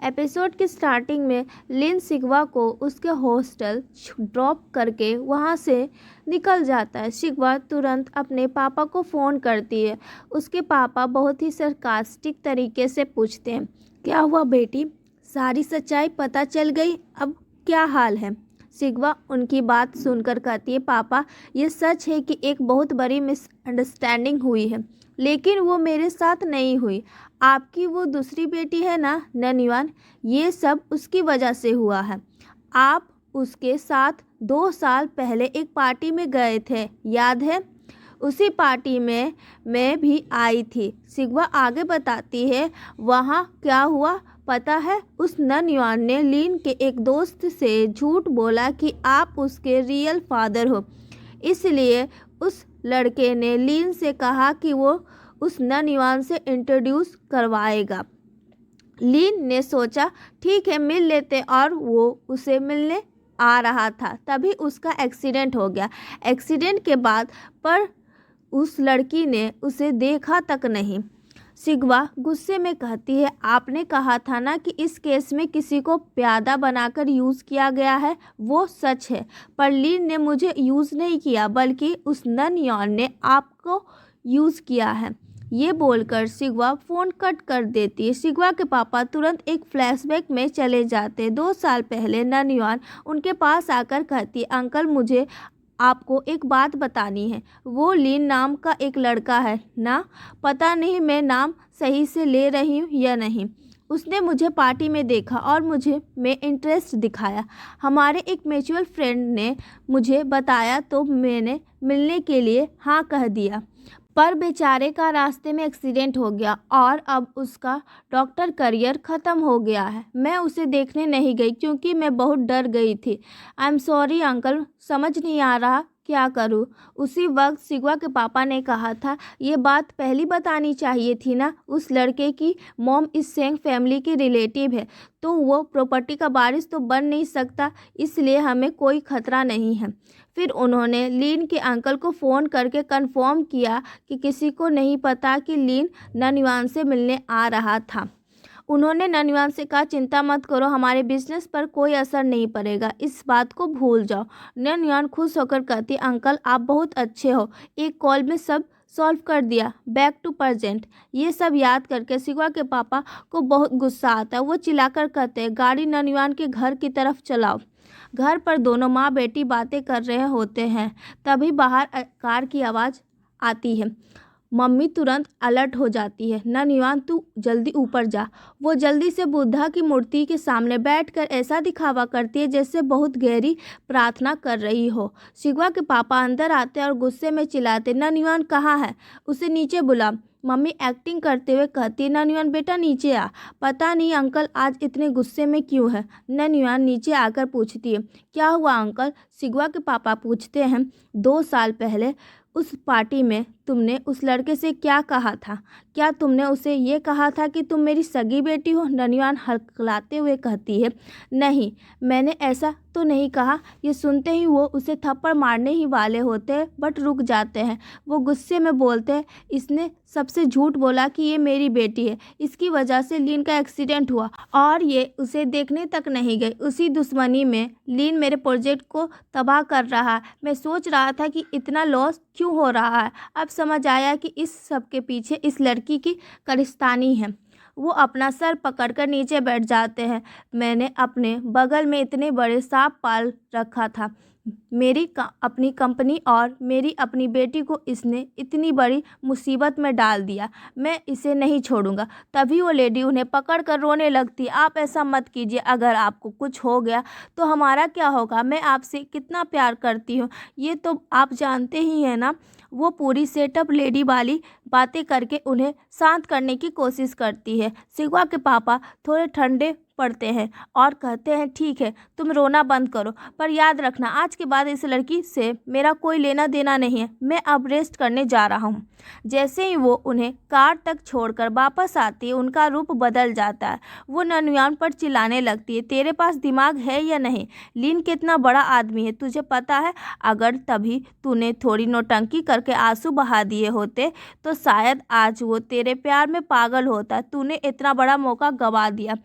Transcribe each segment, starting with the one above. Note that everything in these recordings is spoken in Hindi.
एपिसोड की स्टार्टिंग में लिन शिकवा को उसके हॉस्टल ड्रॉप करके वहाँ से निकल जाता है। शिकवा तुरंत अपने पापा को फ़ोन करती है। उसके पापा बहुत ही सरकास्टिक तरीके से पूछते हैं, क्या हुआ बेटी, सारी सच्चाई पता चल गई, अब क्या हाल है। शिकवा उनकी बात सुनकर कहती है, पापा ये सच है कि एक बहुत बड़ी मिसअंडरस्टैंडिंग हुई है, लेकिन वो मेरे साथ नहीं हुई। आपकी वो दूसरी बेटी है ना नन्युआन, ये सब उसकी वजह से हुआ है। आप उसके साथ 2 साल पहले एक पार्टी में गए थे, याद है? उसी पार्टी में मैं भी आई थी। शिकवा आगे बताती है, वहाँ क्या हुआ पता है? उस नन्युआन ने लिन के एक दोस्त से झूठ बोला कि आप उसके रियल फादर हो। इसलिए उस लड़के ने लिन से कहा कि वो उस नन्युआन से इंट्रोड्यूस करवाएगा। लिन ने सोचा ठीक है मिल लेते, और वो उसे मिलने आ रहा था तभी उसका एक्सीडेंट हो गया। एक्सीडेंट के बाद पर उस लड़की ने उसे देखा तक नहीं। शिकवा गुस्से में कहती है, आपने कहा था ना कि इस केस में किसी को प्यादा बनाकर यूज़ किया गया है। वो सच है, पर लिन ने मुझे यूज़ नहीं किया, बल्कि उस नन्युआन ने आपको यूज़ किया है। ये बोलकर शिकवा फ़ोन कट कर देती है। शिकवा के पापा तुरंत एक फ्लैशबैक में चले जाते। 2 साल पहले नन्युआन उनके पास आकर कहती, अंकल मुझे आपको एक बात बतानी है। वो लिन नाम का एक लड़का है ना, पता नहीं मैं नाम सही से ले रही हूँ या नहीं, उसने मुझे पार्टी में देखा और मुझे में इंटरेस्ट दिखाया। हमारे एक म्यूचुअल फ्रेंड ने मुझे बताया तो मैंने मिलने के लिए हाँ कह दिया, पर बेचारे का रास्ते में एक्सीडेंट हो गया और अब उसका डॉक्टर करियर ख़त्म हो गया है। मैं उसे देखने नहीं गई क्योंकि मैं बहुत डर गई थी। आई एम सॉरी अंकल, समझ नहीं आ रहा क्या करूं। उसी वक्त शिकवा के पापा ने कहा था, ये बात पहले बतानी चाहिए थी ना, उस लड़के की मॉम इस सेंग फैमिली की रिलेटिव है, तो वो प्रॉपर्टी का वारिस तो बन नहीं सकता, इसलिए हमें कोई खतरा नहीं है। फिर उन्होंने लिन के अंकल को फ़ोन करके कंफर्म किया कि किसी को नहीं पता कि लिन नन्युआन से मिलने आ रहा था। उन्होंने नन्युआन से कहा, चिंता मत करो, हमारे बिजनेस पर कोई असर नहीं पड़ेगा, इस बात को भूल जाओ। नन्युआन खुश होकर कहती, अंकल आप बहुत अच्छे हो, एक कॉल में सब सॉल्व कर दिया, बैक टू प्रेजेंट। ये सब याद करके शिकवा के पापा को बहुत गुस्सा आता है। वो चिल्लाकर कहते हैं, गाड़ी नन्युआन के घर की तरफ चलाओ। घर पर दोनों माँ बेटी बातें कर रहे होते हैं, तभी बाहर कार की आवाज़ आती है। मम्मी तुरंत अलर्ट हो जाती है, नन्युआन तू जल्दी ऊपर जा। वो जल्दी से बुद्धा की मूर्ति के सामने बैठकर ऐसा दिखावा करती है जैसे बहुत गहरी प्रार्थना कर रही हो। शिकवा के पापा अंदर आते और गुस्से में चिल्लाते, नन्युआन कहाँ है, उसे नीचे बुला। मम्मी एक्टिंग करते हुए कहती, नन्युआन बेटा नीचे आ। पता नहीं अंकल आज इतने गुस्से में क्यों है। नन्युआन नीचे आकर पूछती है, क्या हुआ अंकल? शिकवा के पापा पूछते हैं, 2 साल पहले उस पार्टी में तुमने उस लड़के से क्या कहा था? क्या तुमने उसे ये कहा था कि तुम मेरी सगी बेटी हो? नन्युआन हल्कलाते हुए कहती है, नहीं मैंने ऐसा तो नहीं कहा। ये सुनते ही वो उसे थप्पड़ मारने ही वाले होते हैं, बट रुक जाते हैं। वो गुस्से में बोलते हैं, इसने सबसे झूठ बोला कि ये मेरी बेटी है, इसकी वजह से लिन का एक्सीडेंट हुआ और ये उसे देखने तक नहीं गई। उसी दुश्मनी में लिन मेरे प्रोजेक्ट को तबाह कर रहा है। मैं सोच रहा था कि इतना लॉस क्यों हो रहा है, अब समझ आया कि इस सब के पीछे इस लड़की की करिस्तानी है। वो अपना सर पकड़कर नीचे बैठ जाते हैं। मैंने अपने बगल में इतने बड़े सांप पाल रखा था, मेरी अपनी कंपनी और मेरी अपनी बेटी को इसने इतनी बड़ी मुसीबत में डाल दिया, मैं इसे नहीं छोड़ूंगा। तभी वो लेडी उन्हें पकड़कर रोने लगती, आप ऐसा मत कीजिए, अगर आपको कुछ हो गया तो हमारा क्या होगा? मैं आपसे कितना प्यार करती हूँ, ये तो आप जानते ही हैं ना। वो पूरी सेटअप लेडी वाली बातें करके उन्हें शांत करने की कोशिश करती है। शिकवा के पापा थोड़े ठंडे पड़ते हैं और कहते हैं, ठीक है तुम रोना बंद करो, पर याद रखना आज के बाद इस लड़की से मेरा कोई लेना देना नहीं है, मैं अब रेस्ट करने जा रहा हूँ। जैसे ही वो उन्हें कार तक छोड़कर वापस आती है, उनका रूप बदल जाता है। वो नन्युआन पर चिल्लाने लगती है, तेरे पास दिमाग है या नहीं? लिन कितना बड़ा आदमी है तुझे पता है? अगर तभी तूने थोड़ी नौटंकी करके आंसू बहा दिए होते तो शायद आज वो तेरे प्यार में पागल होता। तूने इतना बड़ा मौका गवा दिया।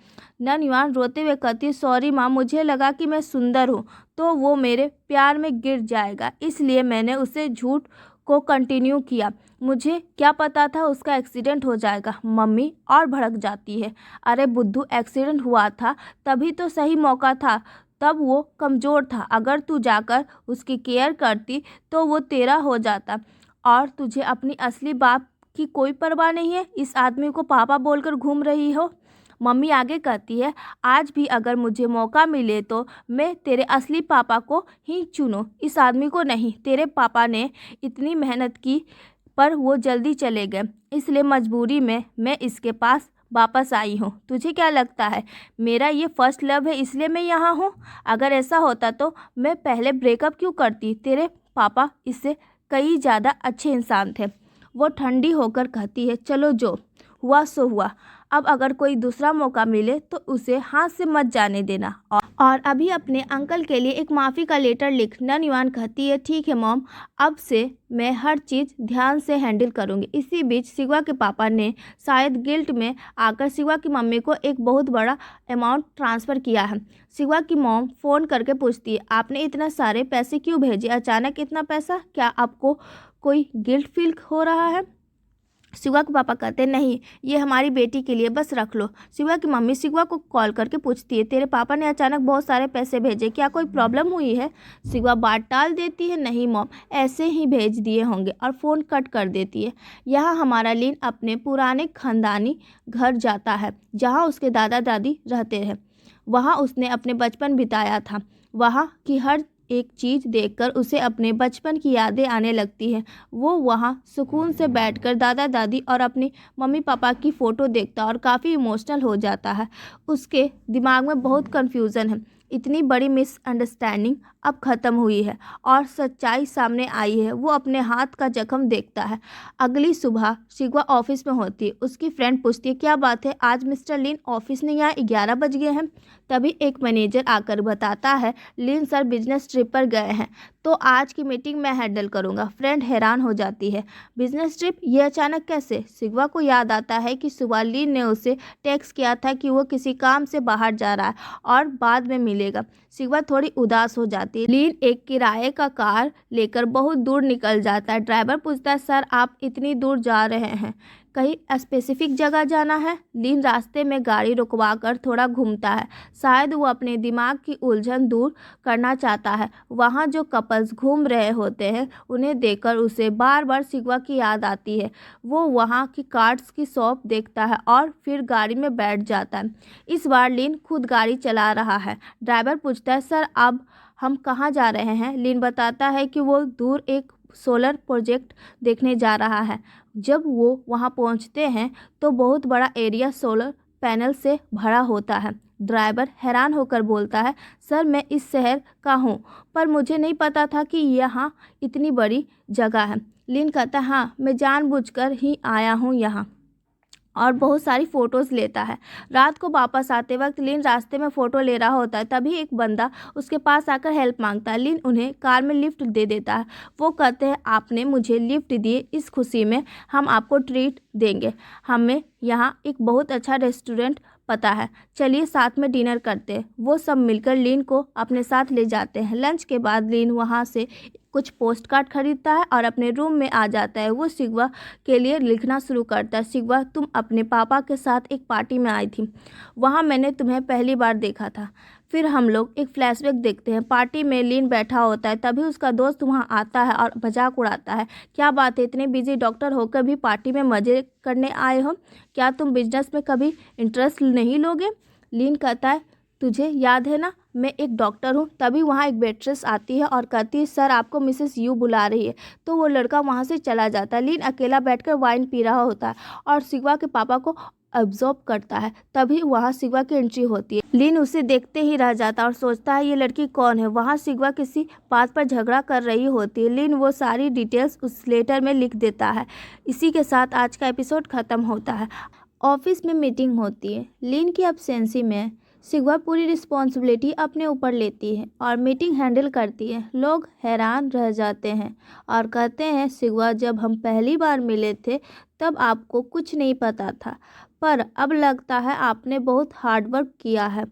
ननयुआन रोते हुए कहती है, सॉरी माँ, मुझे लगा कि मैं सुंदर हूँ तो वो मेरे प्यार में गिर जाएगा, इसलिए मैंने उसे झूठ को कंटिन्यू किया। मुझे क्या पता था उसका एक्सीडेंट हो जाएगा। मम्मी और भड़क जाती है। अरे बुद्धू, एक्सीडेंट हुआ था तभी तो सही मौका था, तब वो कमज़ोर था। अगर तू जाकर उसकी केयर करती तो वो तेरा हो जाता। और तुझे अपनी असली बाप की कोई परवाह नहीं है। इस आदमी को पापा बोलकर घूम रही हो। मम्मी आगे कहती है, आज भी अगर मुझे मौका मिले तो मैं तेरे असली पापा को ही चुनूं, इस आदमी को नहीं। तेरे पापा ने इतनी मेहनत की पर वो जल्दी चले गए, इसलिए मजबूरी में मैं इसके पास वापस आई हूँ। तुझे क्या लगता है मेरा ये फर्स्ट लव है इसलिए मैं यहाँ हूँ? अगर ऐसा होता तो मैं पहले ब्रेकअप क्यों करती? तेरे पापा इससे कई ज़्यादा अच्छे इंसान थे। वो ठंडी होकर कहती है, चलो जो हुआ सो हुआ। अब अगर कोई दूसरा मौका मिले तो उसे हाथ से मत जाने देना। और अभी अपने अंकल के लिए एक माफ़ी का लेटर लिख। ननयुआन कहती है, ठीक है मॉम, अब से मैं हर चीज़ ध्यान से हैंडल करूँगी। इसी बीच शिवा के पापा ने शायद गिल्ट में आकर शिवा की मम्मी को एक बहुत बड़ा अमाउंट ट्रांसफ़र किया है। शिवा की मॉम फ़ोन करके पूछती है, आपने इतना सारे पैसे क्यों भेजे? अचानक इतना पैसा? क्या आपको कोई गिल्ट फील हो रहा है? शिवा के पापा कहते, नहीं, ये हमारी बेटी के लिए, बस रख लो। शिवा की मम्मी शिवा को कॉल करके पूछती है, तेरे पापा ने अचानक बहुत सारे पैसे भेजे, क्या कोई प्रॉब्लम हुई है? शिवा बात टाल देती है, नहीं मॉम, ऐसे ही भेज दिए होंगे, और फ़ोन कट कर देती है। यहाँ हमारा लीन अपने पुराने खानदानी घर जाता है जहाँ उसके दादा दादी रहते हैं। वहाँ उसने अपने बचपन बिताया था। वहाँ की हर एक चीज़ देखकर उसे अपने बचपन की यादें आने लगती हैं। वो वहाँ सुकून से बैठकर दादा दादी और अपनी मम्मी पापा की फ़ोटो देखता और काफ़ी इमोशनल हो जाता है। उसके दिमाग में बहुत कन्फ्यूज़न है। इतनी बड़ी मिसअंडरस्टैंडिंग अब ख़त्म हुई है और सच्चाई सामने आई है। वो अपने हाथ का जख्म देखता है। अगली सुबह शिवा ऑफिस में होती है। उसकी फ्रेंड पूछती है, क्या बात है, आज मिस्टर लिन ऑफिस नहीं आए? 11 बज गए हैं। तभी एक मैनेजर आकर बताता है, लिन सर बिजनेस ट्रिप पर गए हैं तो आज की मीटिंग मैं हैंडल करूंगा। फ्रेंड हैरान हो जाती है, बिजनेस ट्रिप, ये अचानक कैसे? शिवा को याद आता है कि सुबह लिन ने उसे टेक्स्ट किया था कि वो किसी काम से बाहर जा रहा है और बाद में मिलेगा। शिवा थोड़ी उदास हो जाती है। लिन एक किराए का कार लेकर बहुत दूर निकल जाता है। ड्राइवर पूछता है, सर आप इतनी दूर जा रहे हैं, कहीं स्पेसिफिक जगह जाना है? लिन रास्ते में गाड़ी रुकवाकर थोड़ा घूमता है। शायद वो अपने दिमाग की उलझन दूर करना चाहता है। वहाँ जो कपल्स घूम रहे होते हैं उन्हें देखकर उसे बार बार शिवा की याद आती है। वो वहाँ की कार्ड्स की शॉप देखता है और फिर गाड़ी में बैठ जाता है। इस बार लिन खुद गाड़ी चला रहा है। ड्राइवर पूछता है, सर अब हम कहाँ जा रहे हैं? लिन बताता है कि वो दूर एक सोलर प्रोजेक्ट देखने जा रहा है। जब वो वहां पहुंचते हैं तो बहुत बड़ा एरिया सोलर पैनल से भरा होता है। ड्राइवर हैरान होकर बोलता है, सर मैं इस शहर का हूँ पर मुझे नहीं पता था कि यहाँ इतनी बड़ी जगह है। लिन कहता है, हाँ मैं जानबूझकर ही आया हूँ यहाँ, और बहुत सारी फ़ोटोज़ लेता है। रात को वापस आते वक्त लिन रास्ते में फ़ोटो ले रहा होता है। तभी एक बंदा उसके पास आकर हेल्प मांगता है। लिन उन्हें कार में लिफ्ट दे देता है। वो कहते हैं, आपने मुझे लिफ्ट दिए, इस खुशी में हम आपको ट्रीट देंगे। हमें यहाँ एक बहुत अच्छा रेस्टोरेंट पता है, चलिए साथ में डिनर करते हैं। वो सब मिलकर लिन को अपने साथ ले जाते हैं। लंच के बाद लिन वहाँ से कुछ पोस्ट कार्ड खरीदता है और अपने रूम में आ जाता है। वो शिवा के लिए लिखना शुरू करता है, शिवा तुम अपने पापा के साथ एक पार्टी में आई थी, वहाँ मैंने तुम्हें पहली बार देखा था। फिर हम लोग एक फ्लैशबैक देखते हैं। पार्टी में लिन बैठा होता है, तभी उसका दोस्त वहाँ आता है और मजाक उड़ाता है, क्या बात है, इतने बिजी डॉक्टर होकर भी पार्टी में मज़े करने आए हो? क्या तुम बिजनेस में कभी इंटरेस्ट नहीं लोगे? लिन कहता है, तुझे याद है ना, मैं एक डॉक्टर हूँ। तभी वहाँ एक वेट्रेस आती है और कहती है, सर आपको मिसेस यू बुला रही है। तो वो लड़का वहाँ से चला जाता है। लिन अकेला बैठकर वाइन पी रहा होता है और शिवा के पापा को ऑब्जर्व करता है। तभी वहाँ शिवा की एंट्री होती है। लिन उसे देखते ही रह जाता है और सोचता है, ये लड़की कौन है? वहाँ शिवा किसी बात पर झगड़ा कर रही होती है। लिन वो सारी डिटेल्स उस लेटर में लिख देता है। इसी के साथ आज का एपिसोड ख़त्म होता है। ऑफिस में मीटिंग होती है। लिन की एब्सेंसी में शिवा पूरी रिस्पॉन्सिबिलिटी अपने ऊपर लेती है और मीटिंग हैंडल करती है। लोग हैरान रह जाते हैं और कहते हैं, शिवा जब हम पहली बार मिले थे तब आपको कुछ नहीं पता था, पर अब लगता है आपने बहुत हार्ड वर्क किया है।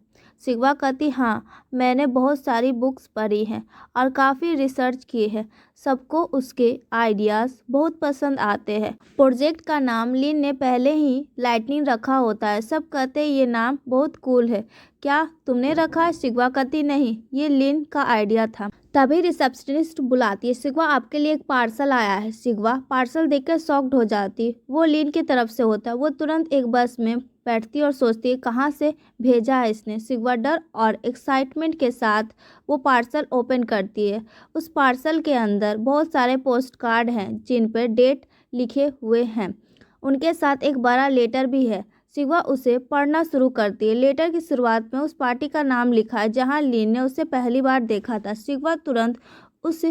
शिवा कहती, हाँ, मैंने बहुत सारी बुक्स पढ़ी हैं और काफ़ी रिसर्च की है। सबको उसके आइडियाज़ बहुत पसंद आते हैं। प्रोजेक्ट का नाम लिन ने पहले ही लाइटनिंग रखा होता है। सब कहते हैं ये नाम बहुत कूल है। क्या तुमने रखा है? शिवा कहती, नहीं, ये लिन का आइडिया था। तभी रिसेप्शनिस्ट बुलाती है, शिवा आपके लिए एक पार्सल आया है। शिवा पार्सल देखकर शॉक्ड हो जाती, वो लिन की तरफ से होता है। वो तुरंत एक बस में बैठती और सोचती है कहाँ से भेजा है इसने। शिवा डर और एक्साइटमेंट के साथ वो पार्सल ओपन करती है। उस पार्सल के अंदर बहुत सारे पोस्ट कार्ड हैं जिन पर डेट लिखे हुए हैं। उनके साथ एक बड़ा लेटर भी है। शिवा उसे पढ़ना शुरू करती है। लेटर की शुरुआत में उस पार्टी का नाम लिखा है जहां लिन ने उसे पहली बार देखा था। शिवा तुरंत उस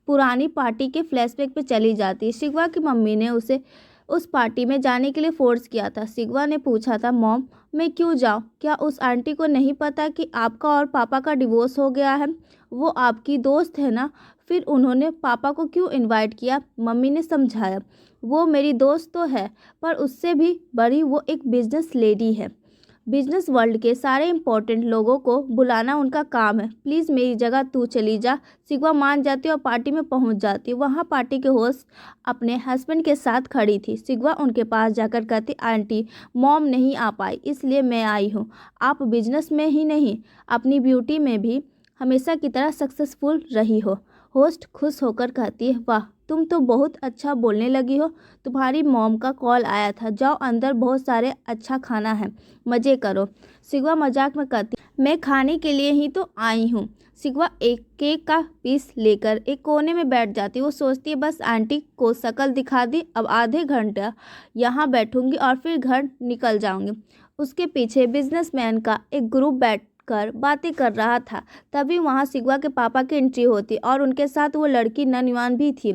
पुरानी पार्टी के फ्लैशबैक पे चली जाती है। शिवा की मम्मी ने उसे उस पार्टी में जाने के लिए फोर्स किया था। शिवा ने पूछा था, मॉम, मैं क्यों जाऊं? क्या उस आंटी को नहीं पता कि आपका और पापा का डिवोर्स हो गया है? वो आपकी दोस्त है ना, फिर उन्होंने पापा को क्यों इनवाइट किया? मम्मी ने समझाया, वो मेरी दोस्त तो है पर उससे भी बड़ी वो एक बिजनेस लेडी है। बिजनेस वर्ल्ड के सारे इम्पोर्टेंट लोगों को बुलाना उनका काम है। प्लीज़ मेरी जगह तू चली जा। शिवा मान जाती और पार्टी में पहुंच जाती। वहां पार्टी के होस्ट अपने हस्बैंड के साथ खड़ी थी। शिवा उनके पास जाकर कहती, आंटी, मॉम नहीं आ पाई इसलिए मैं आई हूँ। आप बिजनेस में ही नहीं अपनी ब्यूटी में भी हमेशा की तरह सक्सेसफुल रही हो। होस्ट खुश होकर कहती है, वाह, तुम तो बहुत अच्छा बोलने लगी हो। तुम्हारी मॉम का कॉल आया था, जाओ अंदर बहुत सारे अच्छा खाना है, मज़े करो। शिवा मजाक में कहती, मैं खाने के लिए ही तो आई हूँ। शिवा एक केक का पीस लेकर एक कोने में बैठ जाती। वो सोचती है बस आंटी को शक्ल दिखा दी, अब आधे घंटा यहाँ बैठूंगी और फिर घर निकल जाऊंगी। उसके पीछे बिजनेसमैन का एक ग्रुप बैठकर बातें कर रहा था। तभी वहाँ शिवा के पापा की एंट्री होती और उनके साथ वो लड़की ननवान भी थी।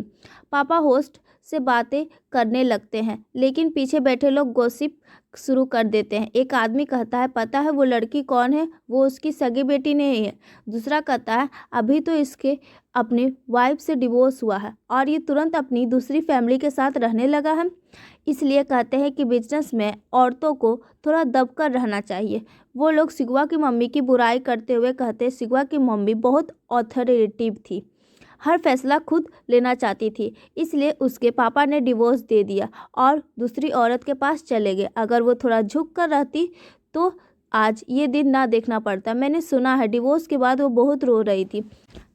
पापा होस्ट से बातें करने लगते हैं लेकिन पीछे बैठे लोग गॉसिप शुरू कर देते हैं। एक आदमी कहता है, पता है वो लड़की कौन है? वो उसकी सगी बेटी नहीं है। दूसरा कहता है, अभी तो इसके अपनी वाइफ से डिवोर्स हुआ है और ये तुरंत अपनी दूसरी फैमिली के साथ रहने लगा है। इसलिए कहते हैं कि बिजनेस में औरतों को थोड़ा दबकर रहना चाहिए। वो लोग शिवा की मम्मी की बुराई करते हुए कहते हैं, शिवा की मम्मी बहुत ऑथोरिटेटिव थी, हर फैसला खुद लेना चाहती थी, इसलिए उसके पापा ने डिवोर्स दे दिया और दूसरी औरत के पास चले गए। अगर वो थोड़ा झुक कर रहती तो आज ये दिन ना देखना पड़ता। मैंने सुना है डिवोर्स के बाद वो बहुत रो रही थी।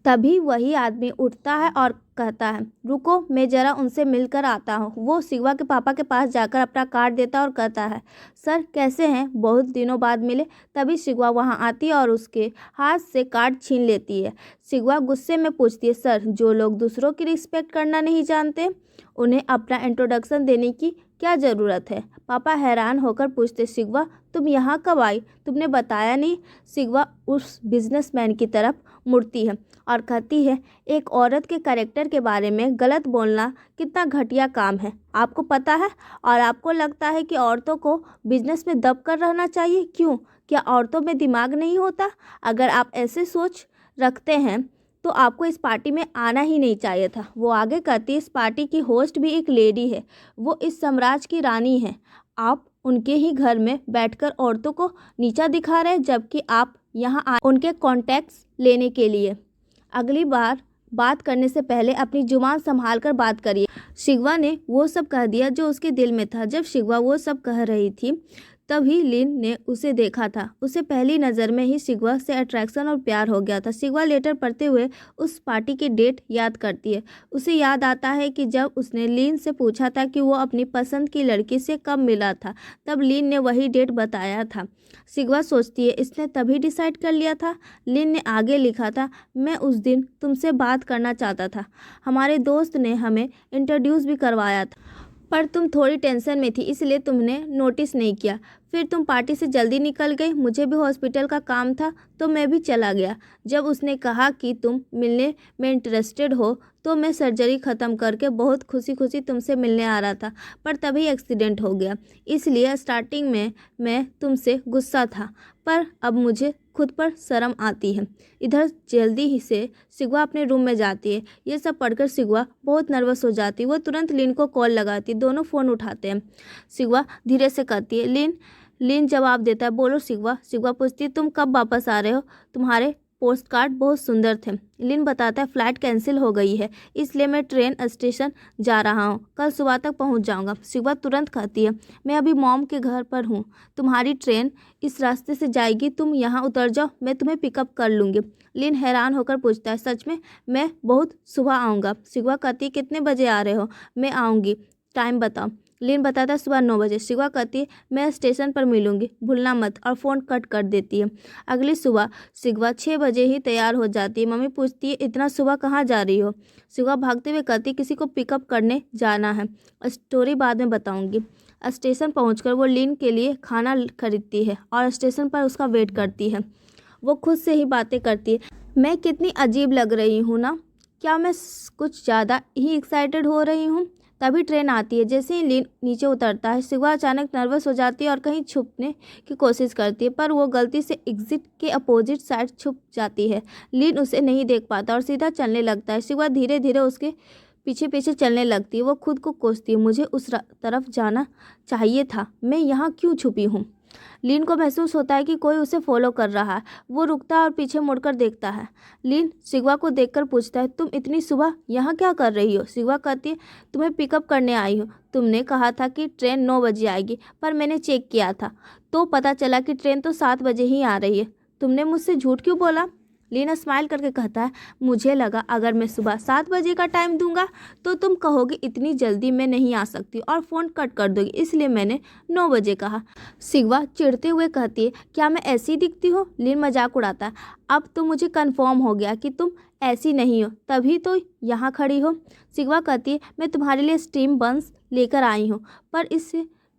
तभी वही आदमी उठता है और कहता है, रुको, मैं ज़रा उनसे मिलकर आता हूँ। वो शिवा के पापा के पास जाकर अपना कार्ड देता और कहता है, सर कैसे हैं, बहुत दिनों बाद मिले। तभी शिवा वहाँ आती है और उसके हाथ से कार्ड छीन लेती है। शिवा गुस्से में पूछती है, सर, जो लोग दूसरों की रिस्पेक्ट करना नहीं जानते उन्हें अपना इंट्रोडक्शन देने की क्या ज़रूरत है? पापा हैरान होकर पूछते, शिवा तुम यहाँ कब आई? तुमने बताया नहीं। शिवा उस बिजनेसमैन की तरफ मुड़ती है और कहती है, एक औरत के कैरेक्टर के बारे में गलत बोलना कितना घटिया काम है, आपको पता है? और आपको लगता है कि औरतों को बिजनेस में दब कर रहना चाहिए? क्यों? क्या औरतों में दिमाग नहीं होता? अगर आप ऐसे सोच रखते हैं तो आपको इस पार्टी में आना ही नहीं चाहिए था। वो आगे कहती है, इस पार्टी की होस्ट भी एक लेडी है, वो इस साम्राज्य की रानी है। आप उनके ही घर में बैठकर औरतों को नीचा दिखा रहे हैं, जबकि आप यहाँ आए उनके कॉन्टैक्ट्स लेने के लिए। अगली बार बात करने से पहले अपनी जुबान संभाल कर बात करिए। शिवा ने वो सब कह दिया जो उसके दिल में था। जब शिवा वो सब कह रही थी तभी लिन ने उसे देखा था। उसे पहली नज़र में ही शिवा से अट्रैक्शन और प्यार हो गया था। शिवा लेटर पढ़ते हुए उस पार्टी की डेट याद करती है। उसे याद आता है कि जब उसने लिन से पूछा था कि वो अपनी पसंद की लड़की से कब मिला था, तब लिन ने वही डेट बताया था। शिवा सोचती है, इसने तभी डिसाइड कर लिया था। लिन ने आगे लिखा था, मैं उस दिन तुमसे बात करना चाहता था, हमारे दोस्त ने हमें इंट्रोड्यूस भी करवाया था, पर तुम थोड़ी टेंशन में थी इसलिए तुमने नोटिस नहीं किया। फिर तुम पार्टी से जल्दी निकल गई। मुझे भी हॉस्पिटल का काम था तो मैं भी चला गया। जब उसने कहा कि तुम मिलने में इंटरेस्टेड हो तो मैं सर्जरी ख़त्म करके बहुत खुशी खुशी तुमसे मिलने आ रहा था, पर तभी एक्सीडेंट हो गया। इसलिए स्टार्टिंग में मैं तुमसे गुस्सा था, पर अब मुझे खुद पर शर्म आती है। इधर जल्दी ही से सिगवा अपने रूम में जाती है। ये सब पढ़कर सिगवा बहुत नर्वस हो जाती है। वो तुरंत लिन को कॉल लगाती है। दोनों फ़ोन उठाते हैं। सिगवा धीरे से कहती है, लिन। लिन जवाब देता है, बोलो सिगवा। सिगवा पूछती है, तुम कब वापस आ रहे हो? तुम्हारे पोस्ट कार्ड बहुत सुंदर थे। लिन बताता है, फ़्लाइट कैंसिल हो गई है, इसलिए मैं ट्रेन स्टेशन जा रहा हूँ, कल सुबह तक पहुँच जाऊँगा। सिगवा तुरंत कहती है, मैं अभी मॉम के घर पर हूँ, तुम्हारी ट्रेन इस रास्ते से जाएगी, तुम यहाँ उतर जाओ, मैं तुम्हें पिकअप कर लूँगी। लिन हैरान होकर पूछता है, सच में? मैं बहुत सुबह आऊँगा। सिगवा कहती है, कितने बजे आ रहे हो? मैं आऊँगी, टाइम बताओ। लिन बताता है, सुबह 9 बजे। सिगवा कहती है, मैं स्टेशन पर मिलूँगी, भूलना मत, और फ़ोन कट कर देती है। अगली सुबह सिगवा 6 बजे ही तैयार हो जाती है। मम्मी पूछती है, इतना सुबह कहाँ जा रही हो? सिगवा भागते हुए कहती है, किसी को पिकअप करने जाना है, स्टोरी बाद में बताऊँगी। स्टेशन पहुंचकर वो लिन के लिए खाना खरीदती है और स्टेशन पर उसका वेट करती है। वो खुद से ही बातें करती है, मैं कितनी अजीब लग रही हूँ ना? क्या मैं कुछ ज़्यादा ही एक्साइटेड हो रही हूँ? तभी ट्रेन आती है। जैसे ही लिन नीचे उतरता है, सिगवा अचानक नर्वस हो जाती है और कहीं छुपने की कोशिश करती है, पर वो गलती से एग्जिट के अपोजिट साइड छुप जाती है। लिन उसे नहीं देख पाता और सीधा चलने लगता है। सिगवा धीरे धीरे उसके पीछे पीछे चलने लगती है। वो खुद को कोसती है, मुझे उस तरफ जाना चाहिए था, मैं यहाँ क्यों छुपी हूँ? लिन को महसूस होता है कि कोई उसे फॉलो कर रहा है। वो रुकता है और पीछे मुड़कर देखता है। लिन सिगवा को देखकर पूछता है, तुम इतनी सुबह यहाँ क्या कर रही हो? सिगवा कहती है, तुम्हें पिकअप करने आई हूँ। तुमने कहा था कि ट्रेन 9 बजे आएगी, पर मैंने चेक किया था तो पता चला कि ट्रेन तो 7 बजे ही आ रही है। तुमने मुझसे झूठ क्यों बोला? लीना स्माइल करके कहता है, मुझे लगा अगर मैं सुबह 7 बजे का टाइम दूंगा तो तुम कहोगे इतनी जल्दी मैं नहीं आ सकती और फ़ोन कट कर दोगी, इसलिए मैंने 9 बजे कहा। सिगवा चिढ़ते हुए कहती है, क्या मैं ऐसी दिखती हूँ? लीन मजाक उड़ाता है, अब तो मुझे कन्फर्म हो गया कि तुम ऐसी नहीं हो, तभी तो यहाँ खड़ी हो। सिगवा कहती है, मैं तुम्हारे लिए स्टीम बंस लेकर आई हूँ, पर इस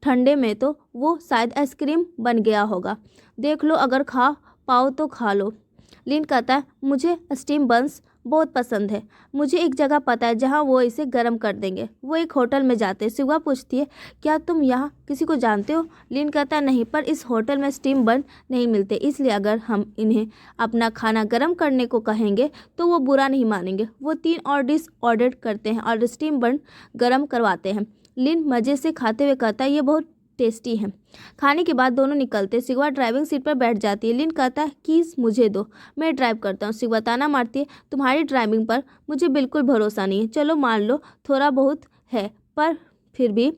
ठंडे में तो वो शायद आइसक्रीम बन गया होगा, देख लो, अगर खा पाओ तो खा लो। लिन कहता है, मुझे स्टीम बंस बहुत पसंद है, मुझे एक जगह पता है जहाँ वो इसे गर्म कर देंगे। वो एक होटल में जाते हैं। सिगवा पूछती है, क्या तुम यहाँ किसी को जानते हो? लिन कहता है, नहीं, पर इस होटल में स्टीम बन नहीं मिलते, इसलिए अगर हम इन्हें अपना खाना गर्म करने को कहेंगे तो वो बुरा नहीं मानेंगे। वो 3 और डिश ऑर्डर करते हैं और स्टीम बन गर्म करवाते हैं। लिन मज़े से खाते हुए कहता है, ये बहुत टेस्टी है। खाने के बाद दोनों निकलते। सिगवा ड्राइविंग सीट पर बैठ जाती है। लिन कहता है, कीज मुझे दो, मैं ड्राइव करता हूँ। सिगवा ताना मारती है, तुम्हारी ड्राइविंग पर मुझे बिल्कुल भरोसा नहीं है। चलो मान लो थोड़ा बहुत है, पर फिर भी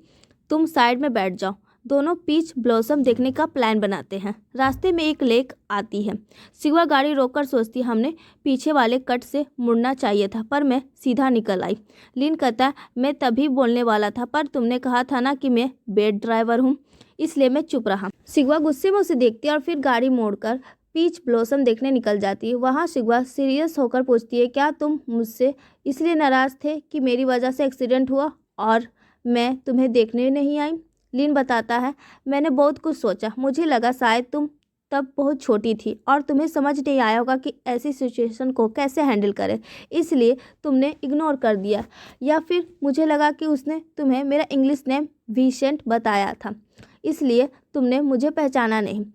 तुम साइड में बैठ जाओ। दोनों पीच ब्लॉसम देखने का प्लान बनाते हैं। रास्ते में एक लेक आती है। सिगवा गाड़ी रोककर सोचती है, हमने पीछे वाले कट से मुड़ना चाहिए था, पर मैं सीधा निकल आई। लिन कहता है, मैं तभी बोलने वाला था, पर तुमने कहा था ना कि मैं बेड ड्राइवर हूँ, इसलिए मैं चुप रहा। सिगवा गुस्से में उसे देखती है और फिर गाड़ी मोड़कर पीच ब्लॉसम देखने निकल जाती है। वहाँ सिगवा सीरियस होकर पूछती है, क्या तुम मुझसे इसलिए नाराज़ थे कि मेरी वजह से एक्सीडेंट हुआ और मैं तुम्हें देखने नहीं आई? लिन बताता है, मैंने बहुत कुछ सोचा, मुझे लगा शायद तुम तब बहुत छोटी थी और तुम्हें समझ नहीं आया होगा कि ऐसी सिचुएशन को कैसे हैंडल करें, इसलिए तुमने इग्नोर कर दिया, या फिर मुझे लगा कि उसने तुम्हें मेरा इंग्लिश नेम विसेंट बताया था, इसलिए तुमने मुझे पहचाना नहीं।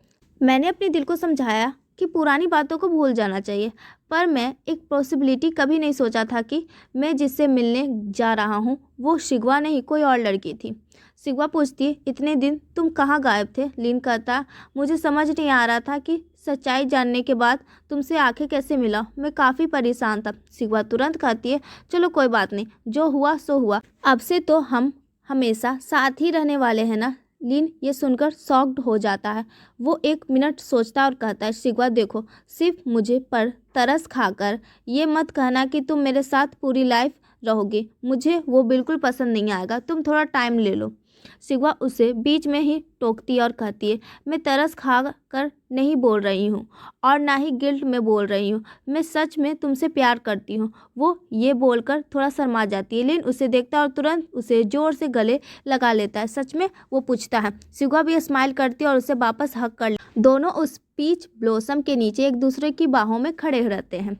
मैंने अपने दिल को समझाया कि पुरानी बातों को भूल जाना चाहिए, पर मैं एक पॉसिबिलिटी कभी नहीं सोचा था कि मैं जिससे मिलने जा रहा हूँ वो सिगवा नहीं, कोई और लड़की थी। सिगवा पूछती है, इतने दिन तुम कहाँ गायब थे? लिन कहता, मुझे समझ नहीं आ रहा था कि सच्चाई जानने के बाद तुमसे आंखें कैसे मिला, मैं काफ़ी परेशान था। सिगवा तुरंत कहती है, चलो कोई बात नहीं, जो हुआ सो हुआ, अब से तो हम हमेशा साथ ही रहने वाले हैं ना। लिन ये सुनकर शॉक्ड हो जाता है। वो 1 मिनट सोचता और कहता है, सिगवा देखो, सिर्फ मुझे पर तरस खाकर ये मत कहना कि तुम मेरे साथ पूरी लाइफ रहोगे, मुझे वो बिल्कुल पसंद नहीं आएगा, तुम थोड़ा टाइम ले लो। सिगवा उसे बीच में ही टोकती और कहती है, मैं तरस खा कर नहीं बोल रही हूँ और ना ही गिल्ट में बोल रही हूँ, मैं सच में तुमसे प्यार करती हूँ। वो ये बोलकर थोड़ा शर्मा जाती है। लिन उसे देखता और तुरंत उसे जोर से गले लगा लेता है। सच में? वो पूछता है। सिगवा भी स्माइल करती है और उसे वापस हक कर दोनों उस पीच ब्लॉसम के नीचे एक दूसरे की बाहों में खड़े रहते हैं।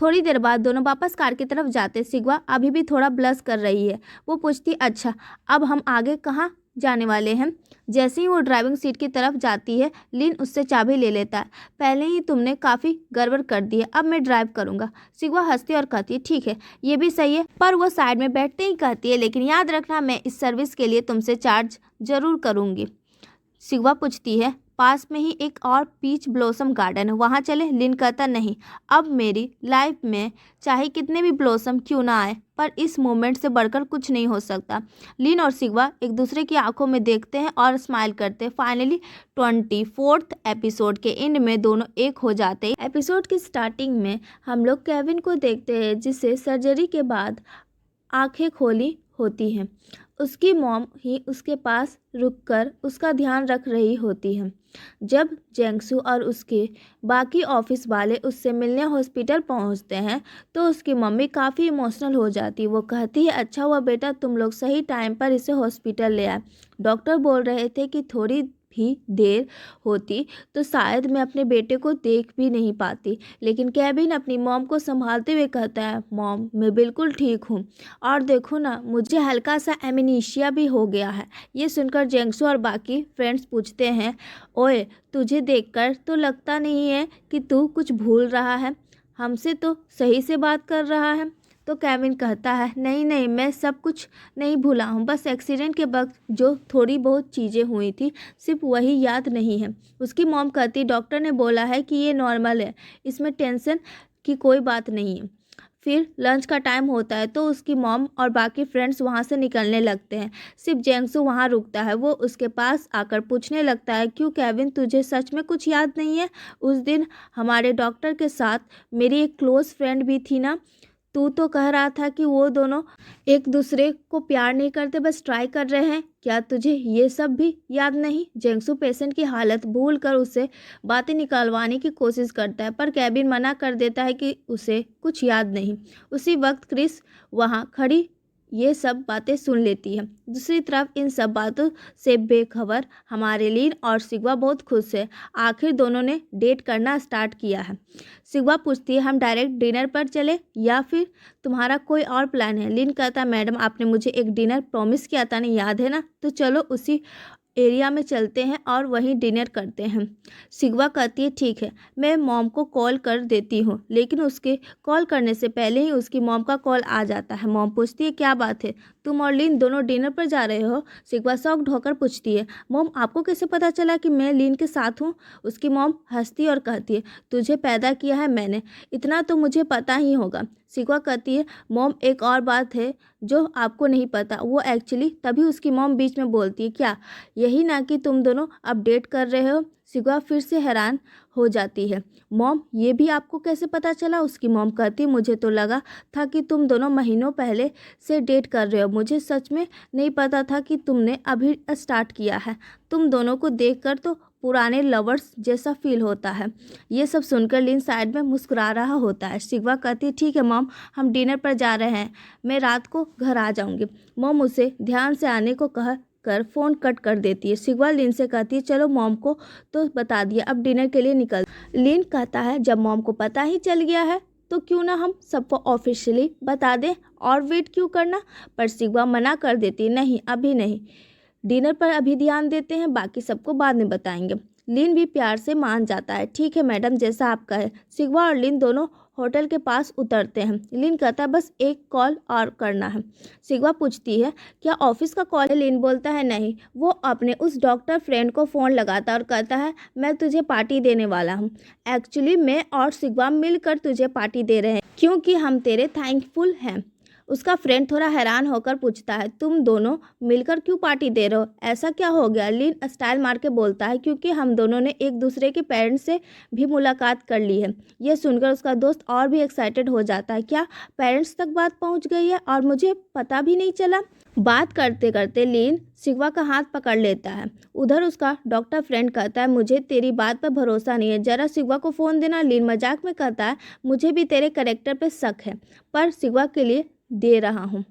थोड़ी देर बाद दोनों वापस कार की तरफ जाते। सिगवा अभी भी थोड़ा ब्लश कर रही है। वो पूछती, अच्छा अब हम आगे कहाँ जाने वाले हैं। जैसे ही वो ड्राइविंग सीट की तरफ जाती है, लिन उससे चाबी ले लेता है। पहले ही तुमने काफ़ी गड़बड़ कर दी है, अब मैं ड्राइव करूँगा। सिगवा हंसती और कहती है ठीक है, ये भी सही है। पर वो साइड में बैठते ही कहती है लेकिन याद रखना मैं इस सर्विस के लिए तुमसे चार्ज ज़रूर करूँगी। सिगवा पूछती है पास में ही एक और पीच ब्लॉसम गार्डन है, वहाँ चले? लिन कहता नहीं, अब मेरी लाइफ में चाहे कितने भी ब्लॉसम क्यों ना आए पर इस मोमेंट से बढ़कर कुछ नहीं हो सकता। लिन और सिगवा एक दूसरे की आंखों में देखते हैं और स्माइल करते हैं। फाइनली 24th एपिसोड के एंड में दोनों एक हो जाते हैं। एपिसोड की स्टार्टिंग में हम लोग केविन को देखते हैं जिसे सर्जरी के बाद आंखें खोली होती हैं। उसकी मॉम ही उसके पास रुककर उसका ध्यान रख रही होती है। जब जेंगसू और उसके बाकी ऑफिस वाले उससे मिलने हॉस्पिटल पहुंचते हैं तो उसकी मम्मी काफ़ी इमोशनल हो जाती है। वो कहती है अच्छा हुआ बेटा तुम लोग सही टाइम पर इसे हॉस्पिटल ले आए। डॉक्टर बोल रहे थे कि थोड़ी भी देर होती तो शायद मैं अपने बेटे को देख भी नहीं पाती। लेकिन केविन अपनी मॉम को संभालते हुए कहता है मॉम मैं बिल्कुल ठीक हूँ और देखो ना मुझे हल्का सा एमनीशिया भी हो गया है। ये सुनकर जेंगसू और बाकी फ्रेंड्स पूछते हैं ओए तुझे देखकर तो लगता नहीं है कि तू कुछ भूल रहा है, हमसे तो सही से बात कर रहा है। तो केविन कहता है नहीं नहीं मैं सब कुछ नहीं भूला हूँ, बस एक्सीडेंट के वक्त जो थोड़ी बहुत चीज़ें हुई थी सिर्फ वही याद नहीं है। उसकी मॉम कहती डॉक्टर ने बोला है कि ये नॉर्मल है, इसमें टेंशन की कोई बात नहीं है। फिर लंच का टाइम होता है तो उसकी मॉम और बाकी फ्रेंड्स वहाँ से निकलने लगते हैं। सिर्फ जेंगसू वहाँ रुकता है। वो उसके पास आकर पूछने लगता है क्यों केविन तुझे सच में कुछ याद नहीं है? उस दिन हमारे डॉक्टर के साथ मेरी एक क्लोज फ्रेंड भी थी ना, तू तो कह रहा था कि वो दोनों एक दूसरे को प्यार नहीं करते बस ट्राई कर रहे हैं, क्या तुझे ये सब भी याद नहीं? जेंगसू पेशेंट की हालत भूलकर उससे बातें निकालवाने की कोशिश करता है पर केविन मना कर देता है कि उसे कुछ याद नहीं। उसी वक्त क्रिस वहाँ खड़ी ये सब बातें सुन लेती है। दूसरी तरफ इन सब बातों से बेखबर हमारे लिन और सिगवा बहुत खुश है। आखिर दोनों ने डेट करना स्टार्ट किया है। सिगवा पूछती है हम डायरेक्ट डिनर पर चले या फिर तुम्हारा कोई और प्लान है? लिन कहता मैडम आपने मुझे एक डिनर प्रॉमिस किया था ना, याद है ना? तो चलो उसी एरिया में चलते हैं और वहीं डिनर करते हैं। सिगवा कहती है ठीक है, मैं मॉम को कॉल कर देती हूँ। लेकिन उसके कॉल करने से पहले ही उसकी मॉम का कॉल आ जाता है। मॉम पूछती है क्या बात है, तुम और लिन दोनों डिनर पर जा रहे हो? सिगवा शॉक्ड होकर पूछती है मॉम आपको कैसे पता चला कि मैं लिन के साथ हूँ? उसकी मॉम हंसती और कहती है तुझे पैदा किया है मैंने, इतना तो मुझे पता ही होगा। सिगवा कहती है मॉम एक और बात है जो आपको नहीं पता। वो एक्चुअली तभी उसकी मॉम बीच में बोलती है क्या यही ना कि तुम दोनों अपडेट कर रहे हो? सिगवा फिर से हैरान हो जाती है मॉम ये भी आपको कैसे पता चला? उसकी मॉम कहती मुझे तो लगा था कि तुम दोनों महीनों पहले से डेट कर रहे हो, मुझे सच में नहीं पता था कि तुमने अभी स्टार्ट किया है। तुम दोनों को देखकर तो पुराने लवर्स जैसा फील होता है। ये सब सुनकर लिन साइड में मुस्कुरा रहा होता है। सिगवा कहती ठीक है मॉम हम डिनर पर जा रहे हैं, मैं रात को घर आ जाऊंगी। मॉम उसे ध्यान से आने को कह कर फ़ोन कट कर देती है। सिगवा लिन से कहती है चलो मॉम को तो बता दिया, अब डिनर के लिए निकल। लिन कहता है जब मॉम को पता ही चल गया है तो क्यों ना हम सबको ऑफिशियली बता दें और वेट क्यों करना? पर सिगवा मना कर देती है नहीं अभी नहीं, डिनर पर अभी ध्यान देते हैं, बाकी सबको बाद में बताएंगे। लिन भी प्यार से मान जाता है ठीक है मैडम जैसा आप कहें। सिगवा और लिन दोनों होटल के पास उतरते हैं। लिन कहता है बस एक कॉल और करना है। सिगवा पूछती है क्या ऑफिस का कॉल है? लिन बोलता है नहीं, वो अपने उस डॉक्टर फ्रेंड को फ़ोन लगाता है और कहता है मैं तुझे पार्टी देने वाला हूँ। एक्चुअली मैं और सिगवा मिलकर तुझे पार्टी दे रहे हैं क्योंकि हम तेरे थैंकफुल हैं। उसका फ्रेंड थोड़ा हैरान होकर पूछता है तुम दोनों मिलकर क्यों पार्टी दे रहे हो, ऐसा क्या हो गया? लिन स्टाइल मार के बोलता है क्योंकि हम दोनों ने एक दूसरे के पेरेंट्स से भी मुलाकात कर ली है। यह सुनकर उसका दोस्त और भी एक्साइटेड हो जाता है क्या पेरेंट्स तक बात पहुंच गई है और मुझे पता भी नहीं चला? बात करते करते लिन सिगवा का हाथ पकड़ लेता है। उधर उसका डॉक्टर फ्रेंड कहता है मुझे तेरी बात पर भरोसा नहीं है, जरा सिगवा को फ़ोन देना। लिन मजाक में कहता है मुझे भी तेरे कैरेक्टर पे शक है पर सिगवा के लिए दे रहा हूँ।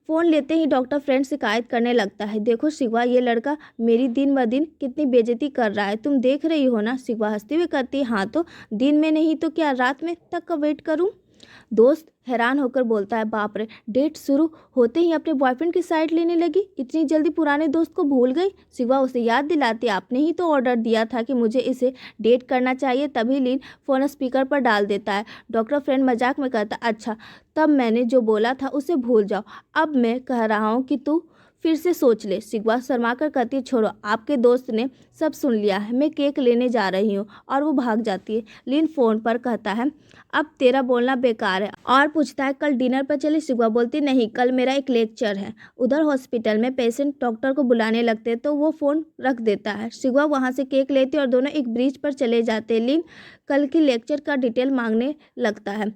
फ़ोन लेते ही डॉक्टर फ्रेंड शिकायत करने लगता है देखो सिगवा ये लड़का मेरी दिन ब दिन कितनी बेइज्जती कर रहा है, तुम देख रही हो ना? सिगवा हंसते हुए कहती है हाँ तो दिन में नहीं तो क्या रात में तक का वेट करूँ? दोस्त हैरान होकर बोलता है, बाप रे, डेट शुरू होते ही अपने बॉयफ्रेंड की साइड लेने लगी, इतनी जल्दी पुराने दोस्त को भूल गई। शिवा उसे याद दिलाती, आपने ही तो ऑर्डर दिया था कि मुझे इसे डेट करना चाहिए। तभी लीन फ़ोन स्पीकर पर डाल देता है। डॉक्टर फ्रेंड मजाक में कहता, अच्छा तब मैंने जो बोला था उसे भूल जाओ, अब मैं कह रहा हूँ कि तू फिर से सोच ले। शिवा शर्मा कर कहती है, छोड़ो, आपके दोस्त ने सब सुन लिया है, मैं केक लेने जा रही हूँ, और वो भाग जाती है। लीन फ़ोन पर कहता है, अब तेरा बोलना बेकार है, और पूछता है कल डिनर पर चले। शिवा बोलती, नहीं, कल मेरा एक लेक्चर है। उधर हॉस्पिटल में पेशेंट डॉक्टर को बुलाने लगते तो वो फ़ोन रख देता है। शिवा वहाँ से केक लेती और दोनों एक ब्रिज पर चले जाते। लीन कल की लेक्चर का डिटेल मांगने लगता है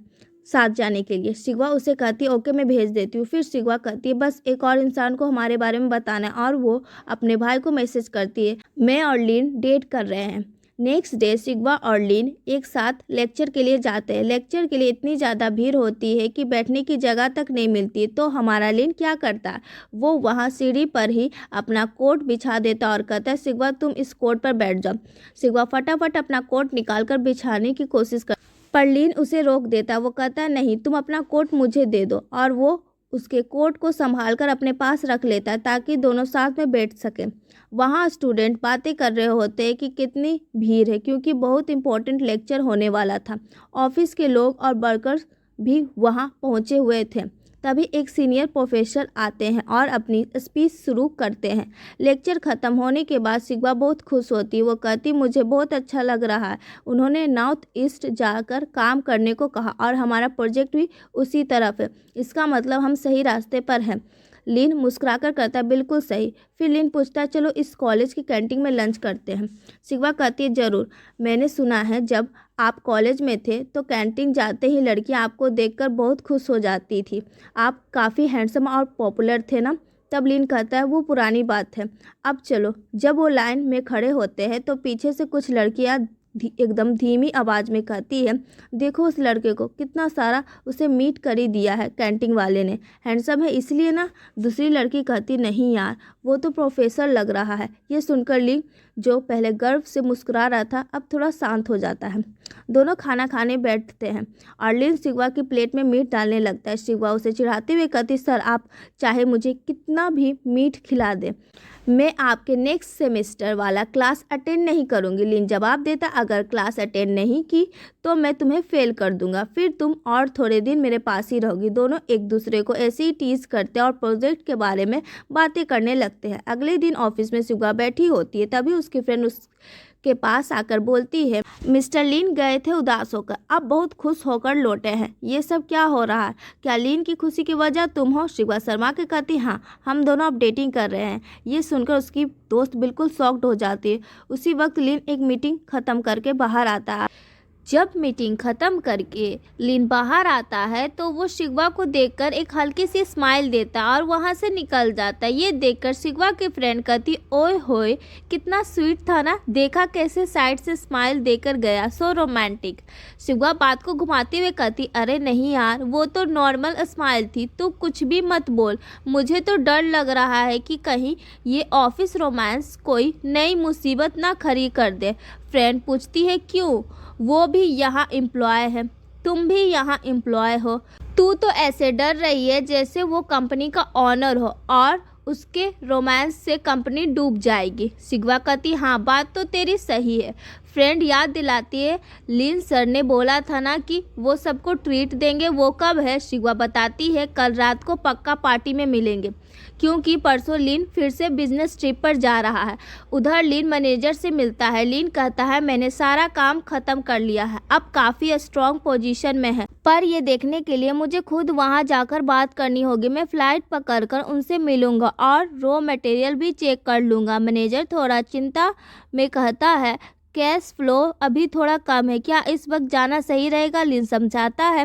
साथ जाने के लिए। शिवा उसे कहती है, ओके मैं भेज देती हूँ। फिर शिवा कहती है, बस एक और इंसान को हमारे बारे में बताना है, और वो अपने भाई को मैसेज करती है, मैं और लीन डेट कर रहे हैं। नेक्स्ट डे शिवा और लीन एक साथ लेक्चर के लिए जाते हैं। लेक्चर के लिए इतनी ज़्यादा भीड़ होती है कि बैठने की जगह तक नहीं मिलती। तो हमारा लीन क्या करता है, वो वहाँ सीढ़ी पर ही अपना कोट बिछा देता और कहता है, शिवा तुम इस कोट पर बैठ जाओ। शिवा फटाफट अपना कोट निकाल कर बिछाने की कोशिश कर, पर लीन उसे रोक देता। वो कहता है, नहीं, तुम अपना कोट मुझे दे दो, और वो उसके कोट को संभाल कर अपने पास रख लेता है ताकि दोनों साथ में बैठ सकें। वहाँ स्टूडेंट बातें कर रहे होते हैं कि कितनी भीड़ है, क्योंकि बहुत इम्पोर्टेंट लेक्चर होने वाला था। ऑफिस के लोग और वर्कर्स भी वहाँ पहुँचे हुए थे। तभी एक सीनियर प्रोफेसर आते हैं और अपनी स्पीच शुरू करते हैं। लेक्चर ख़त्म होने के बाद शिवा बहुत खुश होती। वो कहती, मुझे बहुत अच्छा लग रहा है, उन्होंने नॉर्थ ईस्ट जाकर काम करने को कहा और हमारा प्रोजेक्ट भी उसी तरफ है, इसका मतलब हम सही रास्ते पर हैं। लीन मुस्कुराकर कहता है, बिल्कुल सही। फिर लीन पूछता है, चलो इस कॉलेज की कैंटीन में लंच करते हैं। शिवा कहती है, ज़रूर, मैंने सुना है जब आप कॉलेज में थे तो कैंटीन जाते ही लड़कियां आपको देखकर बहुत खुश हो जाती थी, आप काफ़ी हैंडसम और पॉपुलर थे ना। तब लीन कहता है, वो पुरानी बात है, अब चलो। जब वो लाइन में खड़े होते हैं तो पीछे से कुछ लड़कियां एकदम धीमी आवाज़ में कहती है, देखो उस लड़के को, कितना सारा उसे मीट कर ही दिया है कैंटीन वाले ने, हैंडसम है इसलिए ना। दूसरी लड़की कहती, नहीं यार, वो तो प्रोफेसर लग रहा है। ये सुनकर लीन, जो पहले गर्व से मुस्कुरा रहा था, अब थोड़ा शांत हो जाता है। दोनों खाना खाने बैठते हैं और लीन शिवा की प्लेट में मीट डालने लगता है। शिवा उसे चिढ़ाते हुए कहती, सर आप चाहे मुझे कितना भी मीट खिला दें, मैं आपके नेक्स्ट सेमेस्टर वाला क्लास अटेंड नहीं करूंगी। लीन जवाब देता, अगर क्लास अटेंड नहीं की तो मैं तुम्हें फेल कर दूंगा, फिर तुम और थोड़े दिन मेरे पास ही रहोगी। दोनों एक दूसरे को ऐसे ही टीज करते हैं और प्रोजेक्ट के बारे में बातें करने लगते हैं। अगले दिन ऑफिस में शिवा बैठी होती है, तभी उसकी फ्रेंड उसके पास आकर बोलती है, मिस्टर लीन गए थे उदास होकर, अब बहुत खुश होकर लौटे हैं, ये सब क्या हो रहा है? क्या लीन की खुशी की वजह तुम हो? शिवा शर्मा के कहती, हाँ, हम दोनों अब डेटिंग कर रहे हैं। ये सुनकर उसकी दोस्त बिल्कुल शॉक्ड हो जाती है। उसी वक्त लीन एक मीटिंग ख़त्म करके बाहर आता है। जब मीटिंग ख़त्म करके लीन बाहर आता है तो वो शिवा को देखकर एक हल्की सी स्माइल देता है और वहाँ से निकल जाता है। ये देखकर शिवा की फ्रेंड कहती, ओए होए, कितना स्वीट था ना, देखा कैसे साइड से स्माइल देकर गया, सो रोमांटिक। शिवा बात को घुमाते हुए कहती, अरे नहीं यार, वो तो नॉर्मल स्माइल थी, तू कुछ भी मत बोल, मुझे तो डर लग रहा है कि कहीं ये ऑफिस रोमांस कोई नई मुसीबत ना खड़ी कर दे। फ्रेंड पूछती है, क्यों? वो भी यहाँ एम्प्लॉय है, तुम भी यहाँ एम्प्लॉय हो, तू तो ऐसे डर रही है जैसे वो कंपनी का ऑनर हो और उसके रोमांस से कंपनी डूब जाएगी। शिवा कहती, हाँ बात तो तेरी सही है। फ्रेंड याद दिलाती है, लीन सर ने बोला था ना कि वो सबको ट्रीट देंगे, वो कब है? शिवा बताती है, कल रात को पक्का पार्टी में मिलेंगे, क्योंकि परसों लीन फिर से बिजनेस ट्रिप पर जा रहा है। उधर लीन मैनेजर से मिलता है। लीन कहता है, मैंने सारा काम खत्म कर लिया है, अब काफ़ी स्ट्रॉन्ग पोजीशन में है, पर ये देखने के लिए मुझे खुद वहाँ जाकर बात करनी होगी। मैं फ़्लाइट पकड़कर उनसे मिलूंगा और रॉ मटेरियल भी चेक कर लूँगा। मैनेजर थोड़ा चिंता में कहता है, कैश फ्लो अभी थोड़ा कम है, क्या इस वक्त जाना सही रहेगा? लीन समझाता है,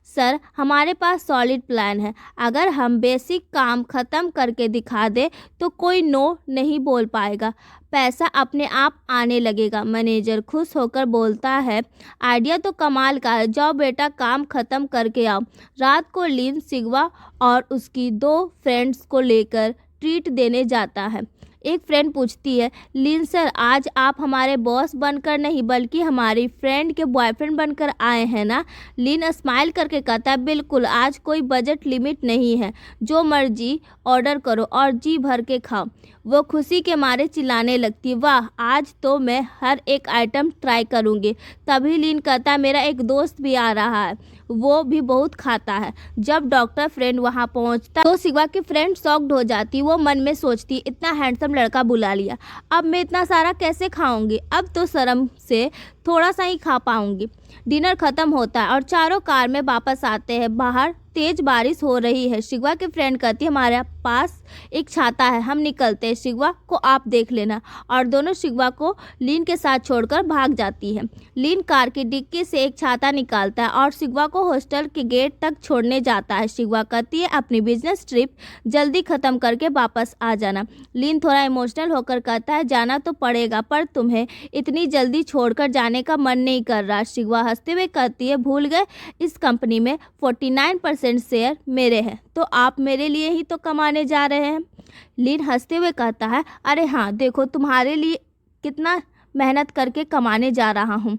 सर हमारे पास सॉलिड प्लान है, अगर हम बेसिक काम ख़त्म करके दिखा दे तो कोई नो नहीं बोल पाएगा, पैसा अपने आप आने लगेगा। मैनेजर खुश होकर बोलता है, आइडिया तो कमाल का है, जाओ बेटा काम ख़त्म करके आओ। रात को लीन शिवा और उसकी 2 फ्रेंड्स को लेकर ट्रीट देने जाता है। एक फ्रेंड पूछती है, लिन सर आज आप हमारे बॉस बनकर नहीं बल्कि हमारी फ्रेंड के बॉयफ्रेंड बनकर आए हैं ना। लिन स्माइल करके कहता है, बिल्कुल, आज कोई बजट लिमिट नहीं है, जो मर्जी ऑर्डर करो और जी भर के खाओ। वो खुशी के मारे चिल्लाने लगती, वाह, आज तो मैं हर एक आइटम ट्राई करूँगी। तभी लिन कहता है, मेरा एक दोस्त भी आ रहा है, वो भी बहुत खाता है। जब डॉक्टर फ्रेंड वहाँ पहुँचता तो शिवा की फ्रेंड शॉक्ड हो जाती। वो मन में सोचती, इतना हैंडसम लड़का बुला लिया, अब मैं इतना सारा कैसे खाऊंगी, अब तो शर्म से थोड़ा सा ही खा पाऊंगी। डिनर खत्म होता है और चारों कार में वापस आते हैं। बाहर तेज बारिश हो रही है। शिवा की फ्रेंड कहती है, हमारे पास एक छाता है, हम निकलते हैं, शिवा को आप देख लेना। और दोनों शिवा को लीन के साथ छोड़कर भाग जाती है। लीन कार की डिक्की से एक छाता निकालता है और शिवा को हॉस्टल के गेट तक छोड़ने जाता है। शिवा कहती है, अपनी बिजनेस ट्रिप जल्दी ख़त्म करके वापस आ जाना। लीन थोड़ा इमोशनल होकर कहता है, जाना तो पड़ेगा, पर तुम्हें इतनी जल्दी छोड़कर जाने का मन नहीं कर रहा। शिवा हंसते हुए कहती है, भूल गए, इस कंपनी में 49% शेयर मेरे हैं, तो आप मेरे लिए ही तो कमाने जा रहे हैं। लीन हंसते हुए कहता है, अरे हाँ, देखो तुम्हारे लिए कितना मेहनत करके कमाने जा रहा हूँ,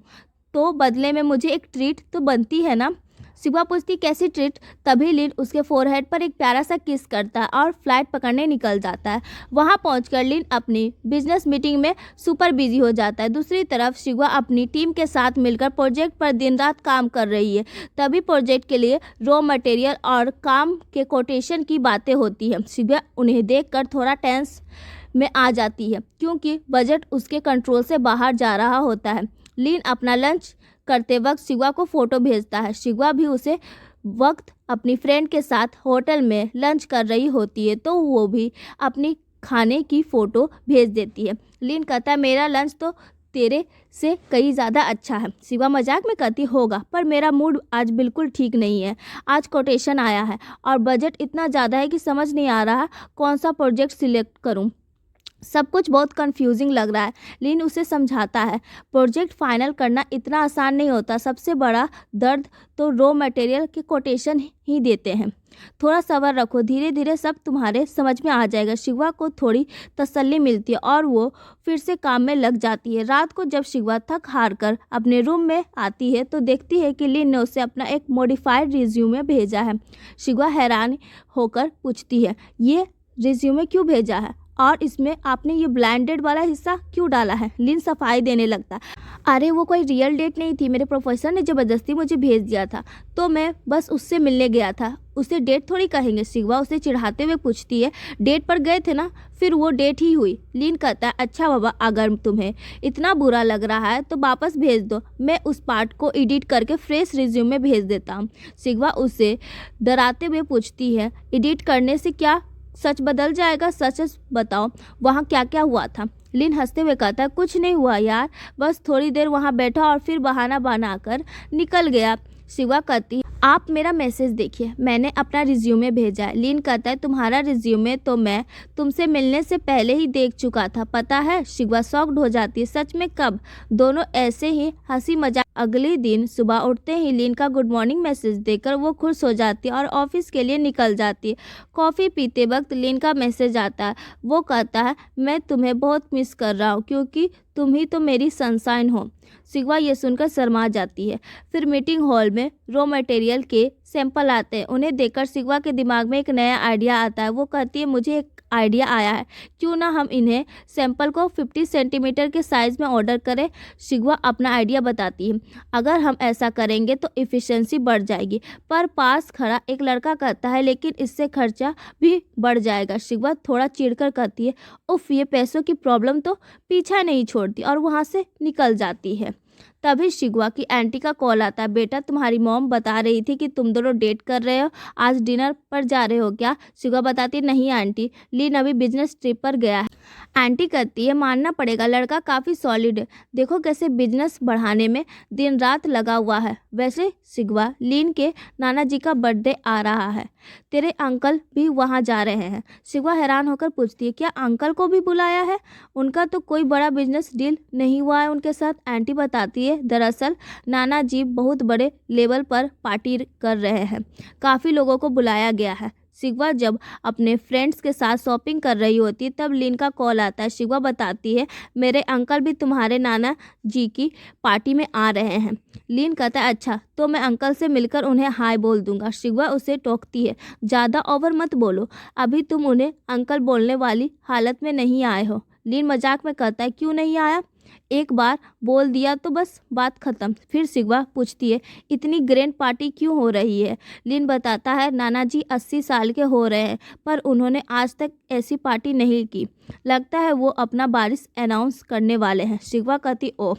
तो बदले में मुझे एक ट्रीट तो बनती है ना। शिवा पूछती, कैसी ट्रीट। तभी लीन उसके फोरहेड पर एक प्यारा सा किस करता है और फ्लाइट पकड़ने निकल जाता है। वहां पहुंचकर लीन अपनी बिजनेस मीटिंग में सुपर बिजी हो जाता है। दूसरी तरफ शिवा अपनी टीम के साथ मिलकर प्रोजेक्ट पर दिन रात काम कर रही है। तभी प्रोजेक्ट के लिए रॉ मटेरियल और काम के कोटेशन की बातें होती है। शिवा उन्हें देखकर थोड़ा टेंस में आ जाती है, क्योंकि बजट उसके कंट्रोल से बाहर जा रहा होता है। लीन अपना लंच करते वक्त शिवा को फ़ोटो भेजता है। शिवा भी उसे वक्त अपनी फ्रेंड के साथ होटल में लंच कर रही होती है, तो वो भी अपनी खाने की फ़ोटो भेज देती है। लीन कहता है, मेरा लंच तो तेरे से कहीं ज़्यादा अच्छा है। शिवा मजाक में कहती, होगा, पर मेरा मूड आज बिल्कुल ठीक नहीं है। आज कोटेशन आया है और बजट इतना ज़्यादा है कि समझ नहीं आ रहा कौन सा प्रोजेक्ट सिलेक्ट करूँ। सब कुछ बहुत कंफ्यूजिंग लग रहा है। लीन उसे समझाता है, प्रोजेक्ट फाइनल करना इतना आसान नहीं होता, सबसे बड़ा दर्द तो रॉ मटेरियल के कोटेशन ही देते हैं। थोड़ा सब्र रखो, धीरे धीरे सब तुम्हारे समझ में आ जाएगा। शिवा को थोड़ी तसल्ली मिलती है और वो फिर से काम में लग जाती है। रात को जब शिवा थक हार कर अपने रूम में आती है तो देखती है कि लीन ने उसे अपना एक मॉडिफाइड रिज्यूमे भेजा है। शिवा हैरान होकर पूछती है, ये रिज्यूमे क्यों भेजा है और इसमें आपने ये ब्लैंडेड वाला हिस्सा क्यों डाला है। लीन सफाई देने लगता है, अरे वो कोई रियल डेट नहीं थी, मेरे प्रोफेसर ने ज़बरदस्ती मुझे भेज दिया था, तो मैं बस उससे मिलने गया था, उसे डेट थोड़ी कहेंगे। शिवा उसे चिढ़ाते हुए पूछती है, डेट पर गए थे ना, फिर वो डेट ही हुई। लीन कहता है, अच्छा बाबा, अगर तुम्हें इतना बुरा लग रहा है तो वापस भेज दो, मैं उस पार्ट को एडिट करके फ्रेश रिज्यूमे भेज देता हूँ। शिवा उसे डराते हुए पूछती है, एडिट करने से क्या सच बदल जाएगा, सच बताओ वहाँ क्या क्या हुआ था। लीन हंसते हुए कहता है, कुछ नहीं हुआ यार, बस थोड़ी देर वहाँ बैठा और फिर बहाना बनाकर निकल गया। शिवा कहती, आप मेरा मैसेज देखिए, मैंने अपना रिज्यूमे भेजा है। लीन कहता है, तुम्हारा रिज्यूमे तो मैं तुमसे मिलने से पहले ही देख चुका था, पता है। शिवा शॉक्ड हो जाती है, सच में, कब। दोनों ऐसे ही हंसी मजाक। अगले दिन सुबह उठते ही लीन का गुड मॉर्निंग मैसेज देखकर वो खुश हो जाती है और ऑफिस के लिए निकल जाती है। कॉफ़ी पीते वक्त लीन का मैसेज आता है। वो कहता है, मैं तुम्हें बहुत मिस कर रहा हूँ, क्योंकि तुम ही तो मेरी सनशाइन हो। शिवा ये सुनकर शर्मा जाती है। फिर मीटिंग हॉल में रॉ मटेरियल के सैंपल आते हैं। उन्हें देखकर शिवा के दिमाग में एक नया आइडिया आता है। वो कहती है, मुझे एक आइडिया आया है, क्यों ना हम इन्हें सैंपल को 50 सेंटीमीटर के साइज़ में ऑर्डर करें। शिवा अपना आइडिया बताती है, अगर हम ऐसा करेंगे तो एफिशिएंसी बढ़ जाएगी। पर पास खड़ा एक लड़का कहता है, लेकिन इससे खर्चा भी बढ़ जाएगा। शिवा थोड़ा चिढ़कर कहती है, उफ, ये पैसों की प्रॉब्लम तो पीछा नहीं छोड़ती, और वहाँ से निकल जाती है। तभी शिवा की आंटी का कॉल आता है, बेटा तुम्हारी मॉम बता रही थी कि तुम दोनों डेट कर रहे हो, आज डिनर पर जा रहे हो क्या। शिवा बताती, नहीं आंटी, लीन अभी बिजनेस ट्रिप पर गया है। आंटी कहती है, मानना पड़ेगा, लड़का काफ़ी सॉलिड है, देखो कैसे बिजनेस बढ़ाने में दिन रात लगा हुआ है। वैसे शिवा, लीन के नाना जी का बर्थडे आ रहा है, तेरे अंकल भी वहाँ जा रहे हैं। शिवा हैरान होकर पूछती है, क्या अंकल को भी बुलाया है, उनका तो कोई बड़ा बिजनेस डील नहीं हुआ है उनके साथ। आंटी बताती है, दरअसल नाना जी बहुत बड़े लेवल पर पार्टी कर रहे हैं, काफ़ी लोगों को बुलाया गया है। शिकवा जब अपने फ्रेंड्स के साथ शॉपिंग कर रही होती है तब लिन का कॉल आता है। शिकवा बताती है मेरे अंकल भी तुम्हारे नाना जी की पार्टी में आ रहे हैं। लिन कहता है अच्छा, तो मैं अंकल से मिलकर उन्हें हाय बोल दूंगा। शिकवा उसे टोकती है ज़्यादा ओवर मत बोलो, अभी तुम उन्हें अंकल बोलने वाली हालत में नहीं आए हो। लिन मजाक में कहता है क्यों नहीं आया, एक बार बोल दिया तो बस बात खत्म। फिर शिकवा पूछती है इतनी ग्रैंड पार्टी क्यों हो रही है। लिन बताता है नाना जी 80 साल के हो रहे हैं पर उन्होंने आज तक ऐसी पार्टी नहीं की, लगता है वो अपना बारिश अनाउंस करने वाले हैं। शिकवा कहती ओह।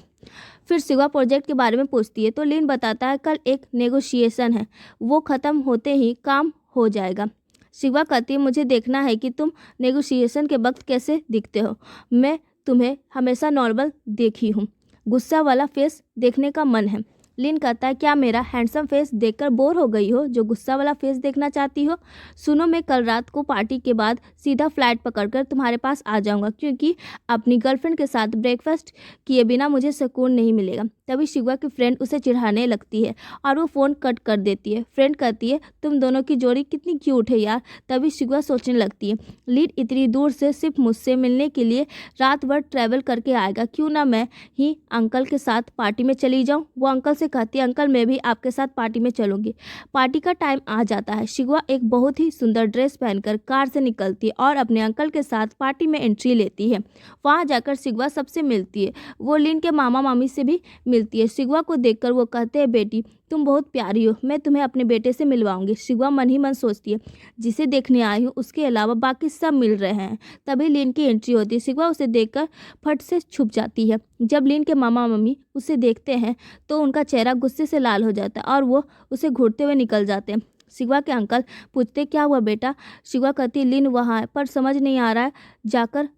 फिर शिकवा प्रोजेक्ट के बारे में पूछती है तो लिन बताता है कल एक नेगोशिएशन है, वो ख़त्म होते ही काम हो जाएगा। शिकवा कहती है मुझे देखना है कि तुम नेगोशिएशन के वक्त कैसे दिखते हो, मैं तुम्हें हमेशा नॉर्मल देखी हूँ, गुस्सा वाला फेस देखने का मन है। लिन कहता है क्या मेरा हैंडसम फेस देखकर बोर हो गई हो जो गुस्सा वाला फेस देखना चाहती हो। सुनो, मैं कल रात को पार्टी के बाद सीधा फ्लाइट पकड़कर तुम्हारे पास आ जाऊंगा क्योंकि अपनी गर्लफ्रेंड के साथ ब्रेकफास्ट किए बिना मुझे सुकून नहीं मिलेगा। तभी शिकवा की फ्रेंड उसे चिढ़ाने लगती है और वो फ़ोन कट कर देती है। फ्रेंड कहती है तुम दोनों की जोड़ी कितनी क्यूट है यार। तभी शिकवा सोचने लगती है लिन इतनी दूर से सिर्फ मुझसे मिलने के लिए रात भर ट्रैवल करके आएगा, क्यों ना मैं ही अंकल के साथ पार्टी में चली जाऊँ। वो अंकल से कहती है अंकल मैं भी आपके साथ पार्टी में चलूँगी। पार्टी का टाइम आ जाता है। शिकवा एक बहुत ही सुंदर ड्रेस पहनकर कार से निकलती है और अपने अंकल के साथ पार्टी में एंट्री लेती है। वहाँ जाकर शिकवा सबसे मिलती है, वो लिन के मामा मामी से भी मिलती है। शिकवा को देखकर वो कहते हैं बेटी तुम बहुत प्यारी हो, मैं तुम्हें अपने बेटे से मिलवाऊंगी। शिकवा मन ही मन सोचती है जिसे देखने आई हूँ उसके अलावा बाकी सब मिल रहे हैं। तभी लिन की एंट्री होती है। शिकवा उसे देखकर फट से छुप जाती है। जब लिन के मामा मम्मी उसे देखते हैं तो उनका चेहरा गुस्से से लाल हो जाता है और वो उसे घूरते हुए निकल जाते हैं। शिकवा के अंकल पूछते क्या हुआ बेटा। शिकवा कहती लिन वहाँ है पर समझ नहीं आ रहा है जाकर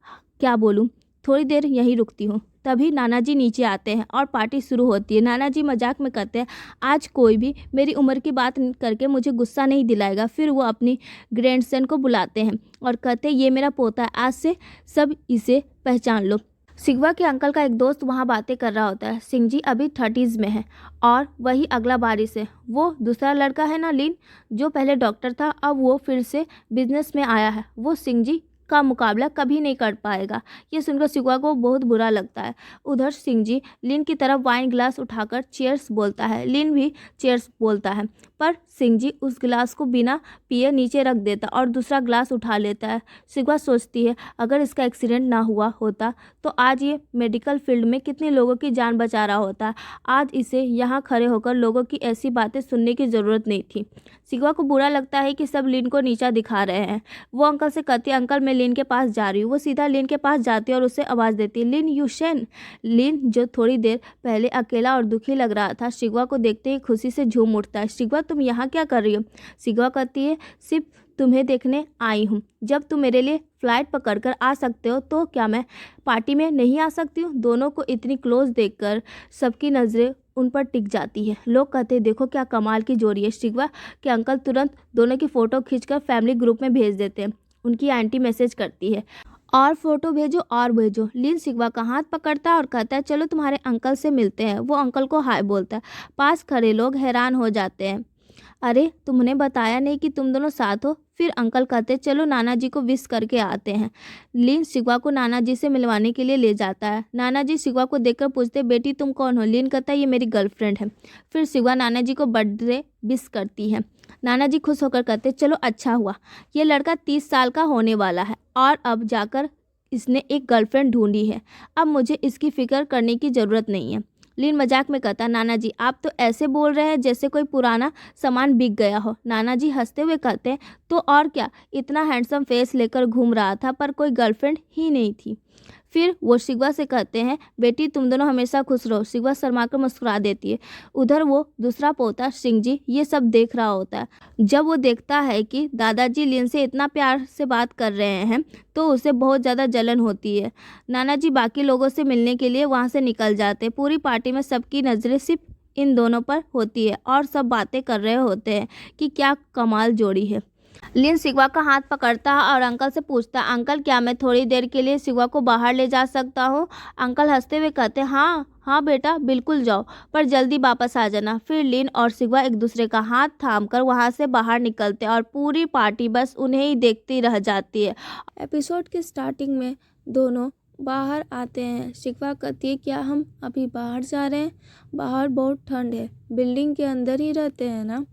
क्या बोलूँ, थोड़ी देर यहीं रुकती हूँ। तभी नाना जी नीचे आते हैं और पार्टी शुरू होती है। नाना जी मजाक में कहते हैं आज कोई भी मेरी उम्र की बात करके मुझे गुस्सा नहीं दिलाएगा। फिर वो अपनी ग्रैंडसन को बुलाते हैं और कहते हैं ये मेरा पोता है, आज से सब इसे पहचान लो। शिकवा के अंकल का एक दोस्त वहाँ बातें कर रहा होता है। सिंह जी अभी 30s में है और वही अगला बारिश है। वो दूसरा लड़का है ना लिन, जो पहले डॉक्टर था अब वो फिर से बिजनेस में आया है, वो सिंह जी का मुकाबला कभी नहीं कर पाएगा। ये सुनकर शिकवा को बहुत बुरा लगता है। उधर सिंह जी लिन की तरफ वाइन ग्लास उठाकर चीयर्स बोलता है। लिन भी चीयर्स बोलता है पर सिंह जी उस गिलास को बिना पिए नीचे रख देता और दूसरा ग्लास उठा लेता है। शिकवा सोचती है अगर इसका एक्सीडेंट ना हुआ होता तो आज ये मेडिकल फील्ड में कितने लोगों की जान बचा रहा होता। आज इसे यहाँ खड़े होकर लोगों की ऐसी बातें सुनने की ज़रूरत नहीं थी। शिकवा को बुरा लगता है कि सब लिन को नीचा दिखा रहे हैं। वो अंकल से कहती है अंकल मैं लिन के पास जा रही हूँ। वो सीधा लिन के पास जाती है और उसे आवाज़ देती है लिन यूशन। लिन जो थोड़ी देर पहले अकेला और दुखी लग रहा था शिकवा को देखते ही खुशी से झूम उठता है। शिकवा तुम यहाँ क्या कर रही हो। शिकवा कहती है सिर्फ तुम्हें देखने आई हूँ, जब तुम मेरे लिए फ़्लाइट पकड़कर आ सकते हो तो क्या मैं पार्टी में नहीं आ सकती हूँ। दोनों को इतनी क्लोज देखकर सबकी नज़रें उन पर टिक जाती है। लोग कहते हैं देखो क्या कमाल की जोड़ी है। शिकवा के अंकल तुरंत दोनों की फ़ोटो खींचकर फैमिली ग्रुप में भेज देते हैं। उनकी आंटी मैसेज करती है और फोटो भेजो और भेजो। लिन शिकवा का हाथ पकड़ता है और कहता है चलो तुम्हारे अंकल से मिलते हैं। वो अंकल को हाय बोलता है। पास खड़े लोग हैरान हो जाते हैं, अरे तुमने बताया नहीं कि तुम दोनों साथ हो। फिर अंकल कहते चलो नाना जी को विश करके आते हैं। लिन शिकवा को नाना जी से मिलवाने के लिए ले जाता है। नाना जी शिकवा को देखकर पूछते बेटी तुम कौन हो। लिन कहता है ये मेरी गर्लफ्रेंड है। फिर शिकवा नाना जी को बर्थडे विश करती है। नाना जी खुश होकर कहते चलो अच्छा हुआ, ये लड़का 30 साल का होने वाला है और अब जाकर इसने एक गर्लफ्रेंड ढूंढी है, अब मुझे इसकी फिक्र करने की ज़रूरत नहीं है। लिन मजाक में कहता नाना जी आप तो ऐसे बोल रहे हैं जैसे कोई पुराना सामान बिक गया हो। नाना जी हंसते हुए कहते हैं तो और क्या, इतना हैंडसम फेस लेकर घूम रहा था पर कोई गर्लफ्रेंड ही नहीं थी। फिर वो शिकवा से कहते हैं बेटी तुम दोनों हमेशा खुश रहो। शिकवा शर्मा कर मुस्कुरा देती है। उधर वो दूसरा पोता सिंह जी ये सब देख रहा होता है। जब वो देखता है कि दादाजी लिन से इतना प्यार से बात कर रहे हैं तो उसे बहुत ज़्यादा जलन होती है। नाना जी बाकी लोगों से मिलने के लिए वहाँ से निकल जाते हैं। पूरी पार्टी में सबकी नज़रें सिर्फ इन दोनों पर होती है और सब बातें कर रहे होते हैं कि क्या कमाल जोड़ी है। लिन शिवा का हाथ पकड़ता है और अंकल से पूछता है, अंकल क्या मैं थोड़ी देर के लिए शिवा को बाहर ले जा सकता हूँ? अंकल हंसते हुए कहते हैं, हाँ हाँ बेटा बिल्कुल जाओ, पर जल्दी वापस आ जाना। फिर लिन और शिवा एक दूसरे का हाथ थामकर वहाँ से बाहर निकलते हैं और पूरी पार्टी बस उन्हें ही देखती रह जाती है। एपिसोड के स्टार्टिंग में दोनों बाहर आते हैं। शिवा कहती है, क्या हम अभी बाहर जा रहे हैं? बाहर बहुत ठंड है, बिल्डिंग के अंदर ही रहते हैं ना।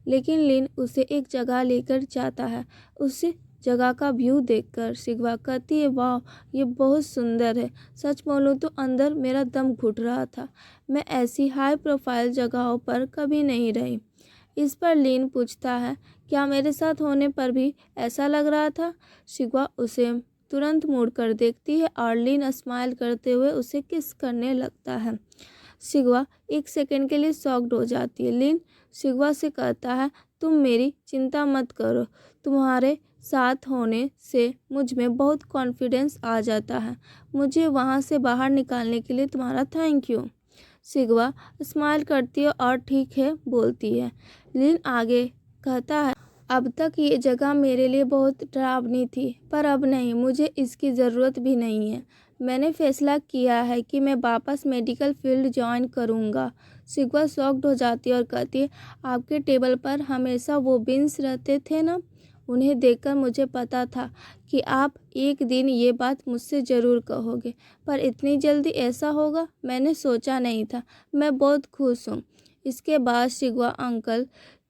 लेकिन लिन उसे एक जगह लेकर जाता है। उस जगह का व्यू देखकर शिवा कहती है, वाह ये बहुत सुंदर है। सच बोलूं तो अंदर मेरा दम घुट रहा था। मैं ऐसी हाई प्रोफाइल जगहों पर कभी नहीं रही। इस पर लिन पूछता है, क्या मेरे साथ होने पर भी ऐसा लग रहा था? शिवा उसे तुरंत मुड़कर देखती है और लिन स्माइल करते हुए उसे किस करने लगता है। शिवा एक सेकंड के लिए शॉक्ड हो जाती है। लिन शिवा से कहता है, तुम मेरी चिंता मत करो, तुम्हारे साथ होने से मुझ में बहुत कॉन्फिडेंस आ जाता है। मुझे वहाँ से बाहर निकालने के लिए तुम्हारा थैंक यू। शिवा स्माइल करती है और ठीक है बोलती है। लिन आगे कहता है, अब तक ये जगह मेरे लिए बहुत डरावनी थी, पर अब नहीं, मुझे इसकी ज़रूरत भी नहीं है। मैंने फैसला किया है कि मैं वापस मेडिकल फील्ड ज्वाइन करूँगा। शिवा शॉक्ड हो जाती है और कहती है, आपके टेबल पर हमेशा वो बीन्स रहते थे ना? उन्हें देखकर मुझे पता था कि आप एक दिन ये बात मुझसे ज़रूर कहोगे, पर इतनी जल्दी ऐसा होगा मैंने सोचा नहीं था। मैं बहुत खुश हूँ। इसके बाद शिवा अंकल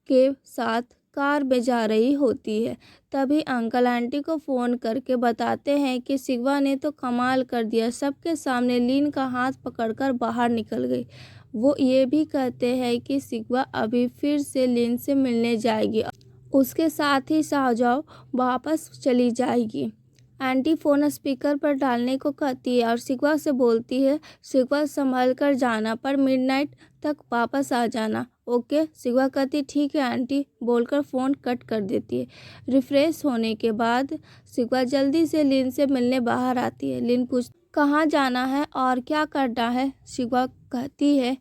के साथ कार में जा रही होती है। तभी अंकल आंटी को फ़ोन करके बताते हैं कि शिवा ने तो कमाल कर दिया, सबके सामने लिन का हाथ पकड़कर बाहर निकल गई। वो ये भी कहते हैं कि शिवा अभी फिर से लिन से मिलने जाएगी, उसके साथ ही शाहजहां वापस चली जाएगी। आंटी फ़ोन स्पीकर पर डालने को कहती है और शिवा से बोलती है, शिवा संभल कर जाना, पर मिडनाइट तक वापस आ जाना, ओके? शिवा कहती ठीक है आंटी बोलकर फ़ोन कट कर देती है। रिफ्रेश होने के बाद शिवा जल्दी से लिन से मिलने बाहर आती है। लिन पूछ कहाँ जाना है और क्या करना है? शिवा कहती है,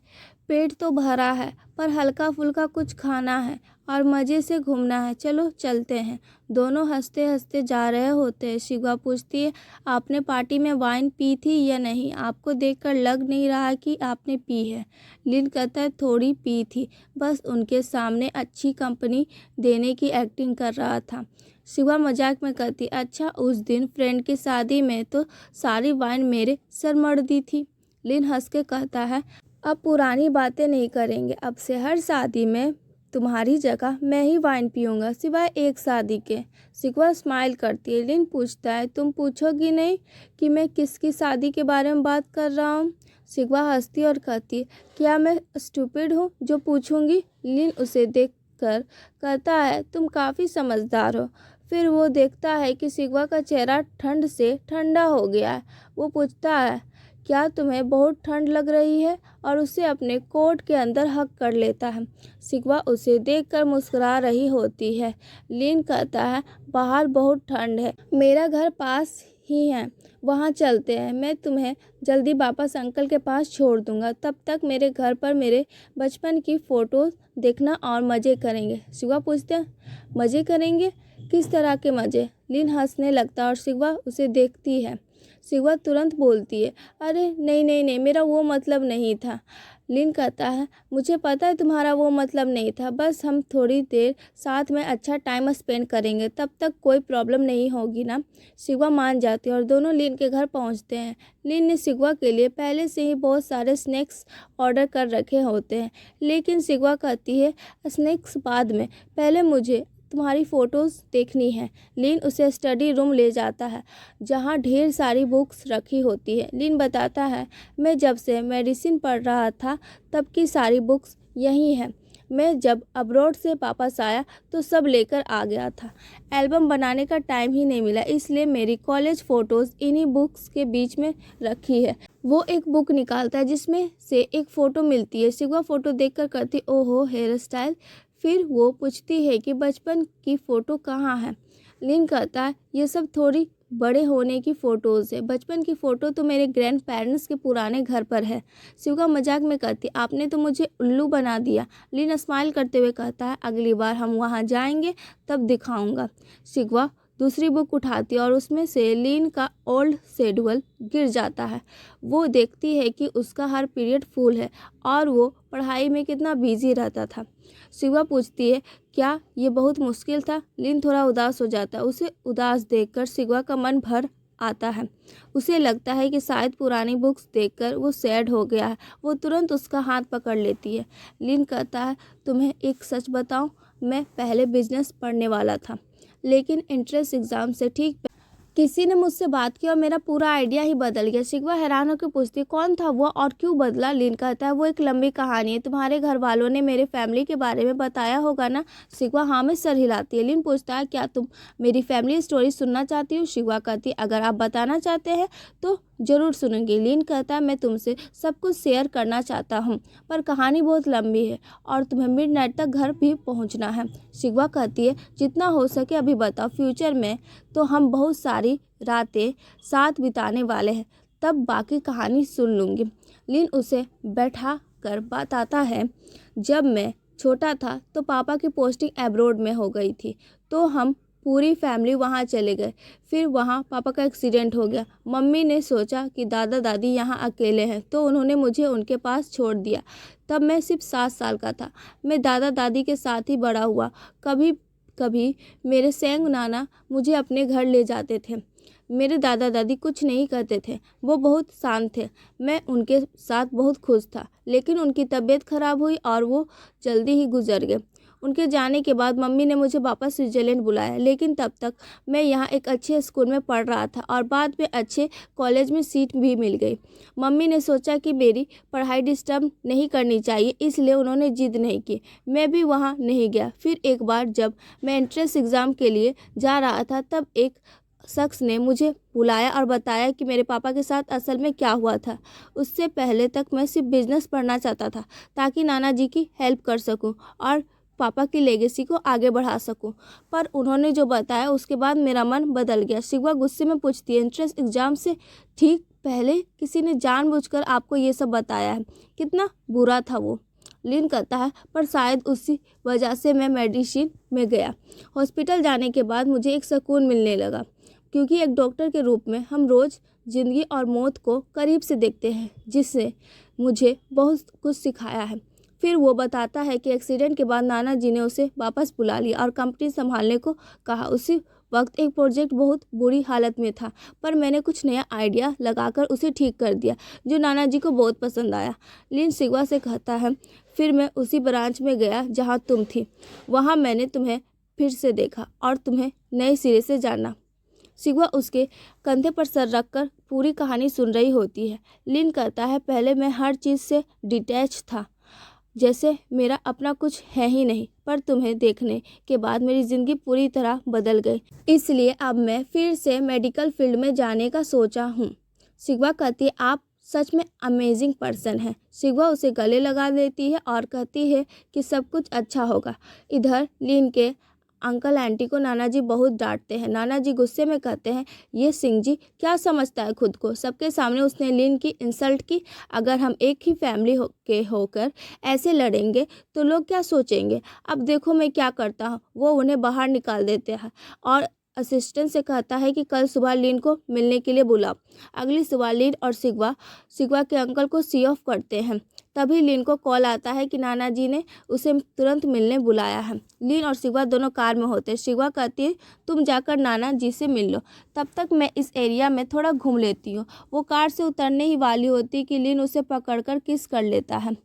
पेट तो भरा है पर हल्का फुल्का कुछ खाना है और मज़े से घूमना है, चलो चलते हैं। दोनों हंसते हंसते जा रहे होते हैं। शिवा पूछती है, आपने पार्टी में वाइन पी थी या नहीं? आपको देखकर लग नहीं रहा कि आपने पी है। लिन कहता है, थोड़ी पी थी, बस उनके सामने अच्छी कंपनी देने की एक्टिंग कर रहा था। शिवा मजाक में कहती, अच्छा उस दिन फ्रेंड की शादी में तो सारी वाइन मेरे सर मढ़ दी थी। लिन हंस के कहता है, अब पुरानी बातें नहीं करेंगे, अब से हर शादी में तुम्हारी जगह मैं ही वाइन पीऊँगा, सिवाय एक शादी के। शिवा स्माइल करती है। लिन पूछता है, तुम पूछोगी नहीं कि मैं किसकी शादी के बारे में बात कर रहा हूँ? शिवा हंसती और कहती है, क्या मैं स्टूपिड हूँ जो पूछूंगी? लिन उसे देखकर कहता है, तुम काफ़ी समझदार हो। फिर वो देखता है कि शिवा का चेहरा ठंड से ठंडा हो गया है। वो पूछता है, क्या तुम्हें बहुत ठंड लग रही है? और उसे अपने कोट के अंदर हक कर लेता है। शिवा उसे देखकर मुस्कुरा रही होती है। लिन कहता है, बाहर बहुत ठंड है, मेरा घर पास ही है, वहाँ चलते हैं। मैं तुम्हें जल्दी वापस अंकल के पास छोड़ दूँगा, तब तक मेरे घर पर मेरे बचपन की फ़ोटोज़ देखना और मज़े करेंगे। शिवा पूछते हैं, मज़े करेंगे? किस तरह के मज़े? लिन हंसने लगता है और शिवा उसे देखती है। शिवा तुरंत बोलती है, अरे नहीं नहीं नहीं, मेरा वो मतलब नहीं था। लिन कहता है, मुझे पता है तुम्हारा वो मतलब नहीं था, बस हम थोड़ी देर साथ में अच्छा टाइम स्पेंड करेंगे, तब तक कोई प्रॉब्लम नहीं होगी ना? शिवा मान जाती है और दोनों लिन के घर पहुंचते हैं। लिन ने शिवा के लिए पहले से ही बहुत सारे स्नैक्स ऑर्डर कर रखे होते हैं, लेकिन शिवा कहती है, स्नैक्स बाद में, पहले मुझे तुम्हारी फ़ोटोज़ देखनी है। लिन उसे स्टडी रूम ले जाता है, जहाँ ढेर सारी बुक्स रखी होती है। लिन बताता है, मैं जब से मेडिसिन पढ़ रहा था तब की सारी बुक्स यहीं हैं। मैं जब अब्रॉड से वापस आया तो सब लेकर आ गया था। एल्बम बनाने का टाइम ही नहीं मिला, इसलिए मेरी कॉलेज फ़ोटोज़ इन्हीं बुक्स के बीच में रखी है। वो एक बुक निकालता है जिसमें से एक फ़ोटो मिलती है। शिवा फ़ोटो देखकर कहती, ओहो हेयर स्टाइल। फिर वो पूछती है कि बचपन की फ़ोटो कहाँ है? लिन कहता है, ये सब थोड़ी बड़े होने की फ़ोटोज़ है। बचपन की फ़ोटो तो मेरे ग्रैंड पेरेंट्स के पुराने घर पर है। शिवा मजाक में कहती, आपने तो मुझे उल्लू बना दिया। लीन स्माइल करते हुए कहता है, अगली बार हम वहाँ जाएंगे तब दिखाऊंगा। शिवा दूसरी बुक उठाती है और उसमें से लीन का ओल्ड शेड्यूल गिर जाता है। वो देखती है कि उसका हर पीरियड फुल है और वो पढ़ाई में कितना बिजी रहता था। शिवा पूछती है, क्या ये बहुत मुश्किल था? लीन थोड़ा उदास हो जाता है। उसे उदास देखकर शिवा का मन भर आता है। उसे लगता है कि शायद पुरानी बुक्स देखकर वो सैड हो गया है। वो तुरंत उसका हाथ पकड़ लेती है। लीन कहता है, तुम्हें एक सच बताऊं, मैं पहले बिजनेस पढ़ने वाला था, लेकिन एंट्रेंस एग्ज़ाम से ठीक किसी ने मुझसे बात की और मेरा पूरा आइडिया ही बदल गया। शिवा हैरान होकर पूछती है, कौन था वो और क्यों बदला? लीन कहता है, वो एक लंबी कहानी है, तुम्हारे घर वालों ने मेरे फैमिली के बारे में बताया होगा ना? शिवा हाँ में सर हिलाती है। लीन पूछता है, क्या तुम मेरी फैमिली स्टोरी सुनना चाहती हो? शिवा कहती है, अगर आप बताना चाहते हैं तो ज़रूर सुनूंगी। लीन कहता है, मैं तुमसे सब कुछ शेयर करना चाहता हूँ, पर कहानी बहुत लंबी है और तुम्हें मिडनाइट तक घर भी पहुँचना है। शिवा कहती है, जितना हो सके अभी बताओ, फ्यूचर में तो हम बहुत सारी रातें साथ बिताने वाले हैं, तब बाकी कहानी सुन लूँगी। लीन उसे बैठा कर बताता है, जब मैं छोटा था तो पापा की पोस्टिंग अब्रॉड में हो गई थी, तो हम पूरी फैमिली वहाँ चले गए। फिर वहाँ पापा का एक्सीडेंट हो गया। मम्मी ने सोचा कि दादा दादी यहाँ अकेले हैं, तो उन्होंने मुझे उनके पास छोड़ दिया। तब मैं सिर्फ 7 साल का था। मैं दादा दादी के साथ ही बड़ा हुआ। कभी कभी मेरे सेंग नाना मुझे अपने घर ले जाते थे। मेरे दादा दादी कुछ नहीं कहते थे, वो बहुत शांत थे। मैं उनके साथ बहुत खुश था, लेकिन उनकी तबीयत खराब हुई और वो जल्दी ही गुजर गए। उनके जाने के बाद मम्मी ने मुझे वापस स्विट्ज़रलैंड बुलाया, लेकिन तब तक मैं यहाँ एक अच्छे स्कूल में पढ़ रहा था और बाद में अच्छे कॉलेज में सीट भी मिल गई। मम्मी ने सोचा कि मेरी पढ़ाई डिस्टर्ब नहीं करनी चाहिए, इसलिए उन्होंने जिद नहीं की। मैं भी वहाँ नहीं गया। फिर एक बार जब मैं एंट्रेंस एग्ज़ाम के लिए जा रहा था, तब एक शख्स ने मुझे बुलाया और बताया कि मेरे पापा के साथ असल में क्या हुआ था। उससे पहले तक मैं सिर्फ बिजनेस पढ़ना चाहता था, ताकि नाना जी की हेल्प कर सकूं और पापा की लेगेसी को आगे बढ़ा सकूं। पर उन्होंने जो बताया उसके बाद मेरा मन बदल गया। शिवा गुस्से में पूछती है, एंट्रेंस एग्ज़ाम से ठीक पहले किसी ने जानबूझकर आपको ये सब बताया है? कितना बुरा था वो? लीन कहता है, पर शायद उसी वजह से मैं मेडिसिन में गया। हॉस्पिटल जाने के बाद मुझे एक सुकून मिलने लगा, क्योंकि एक डॉक्टर के रूप में हम रोज़ ज़िंदगी और मौत को करीब से देखते हैं, जिससे मुझे बहुत कुछ सिखाया है। फिर वो बताता है कि एक्सीडेंट के बाद नाना जी ने उसे वापस बुला लिया और कंपनी संभालने को कहा। उसी वक्त एक प्रोजेक्ट बहुत बुरी हालत में था, पर मैंने कुछ नया आइडिया लगाकर उसे ठीक कर दिया, जो नाना जी को बहुत पसंद आया। लीन शिवा से कहता है, फिर मैं उसी ब्रांच में गया जहाँ तुम थी। वहाँ मैंने तुम्हें फिर से देखा और तुम्हें नए सिरे से जाना। शिवा उसके कंधे पर सर रखकर पूरी कहानी सुन रही होती है। लीन कहता है, पहले मैं हर चीज़ से डिटैच था, जैसे मेरा अपना कुछ है ही नहीं, पर तुम्हें देखने के बाद मेरी ज़िंदगी पूरी तरह बदल गई। इसलिए अब मैं फिर से मेडिकल फील्ड में जाने का सोचा हूँ। शिवा कहती है, आप सच में अमेजिंग पर्सन है। शिवा उसे गले लगा देती है और कहती है कि सब कुछ अच्छा होगा। इधर लीन के अंकल आंटी को नाना जी बहुत डांटते हैं। नाना जी गुस्से में कहते हैं, ये सिंह जी क्या समझता है खुद को? सबके सामने उसने लीन की इंसल्ट की। अगर हम एक ही फैमिली के होकर ऐसे लड़ेंगे तो लोग क्या सोचेंगे? अब देखो मैं क्या करता हूँ। वो उन्हें बाहर निकाल देते हैं और असिस्टेंट से कहता है कि कल सुबह लीन को मिलने के लिए बुलाओ। अगली सुबह लीन और शिवा के अंकल को सी ऑफ करते हैं। तभी लीन को कॉल आता है कि नाना जी ने उसे तुरंत मिलने बुलाया है। लीन और शिवा दोनों कार में होते हैं। शिवा कहती है, तुम जाकर नाना जी से मिल लो, तब तक मैं इस एरिया में थोड़ा घूम लेती हूँ। वो कार से उतरने ही वाली होती कि लीन उसे पकड़कर किस कर लेता है।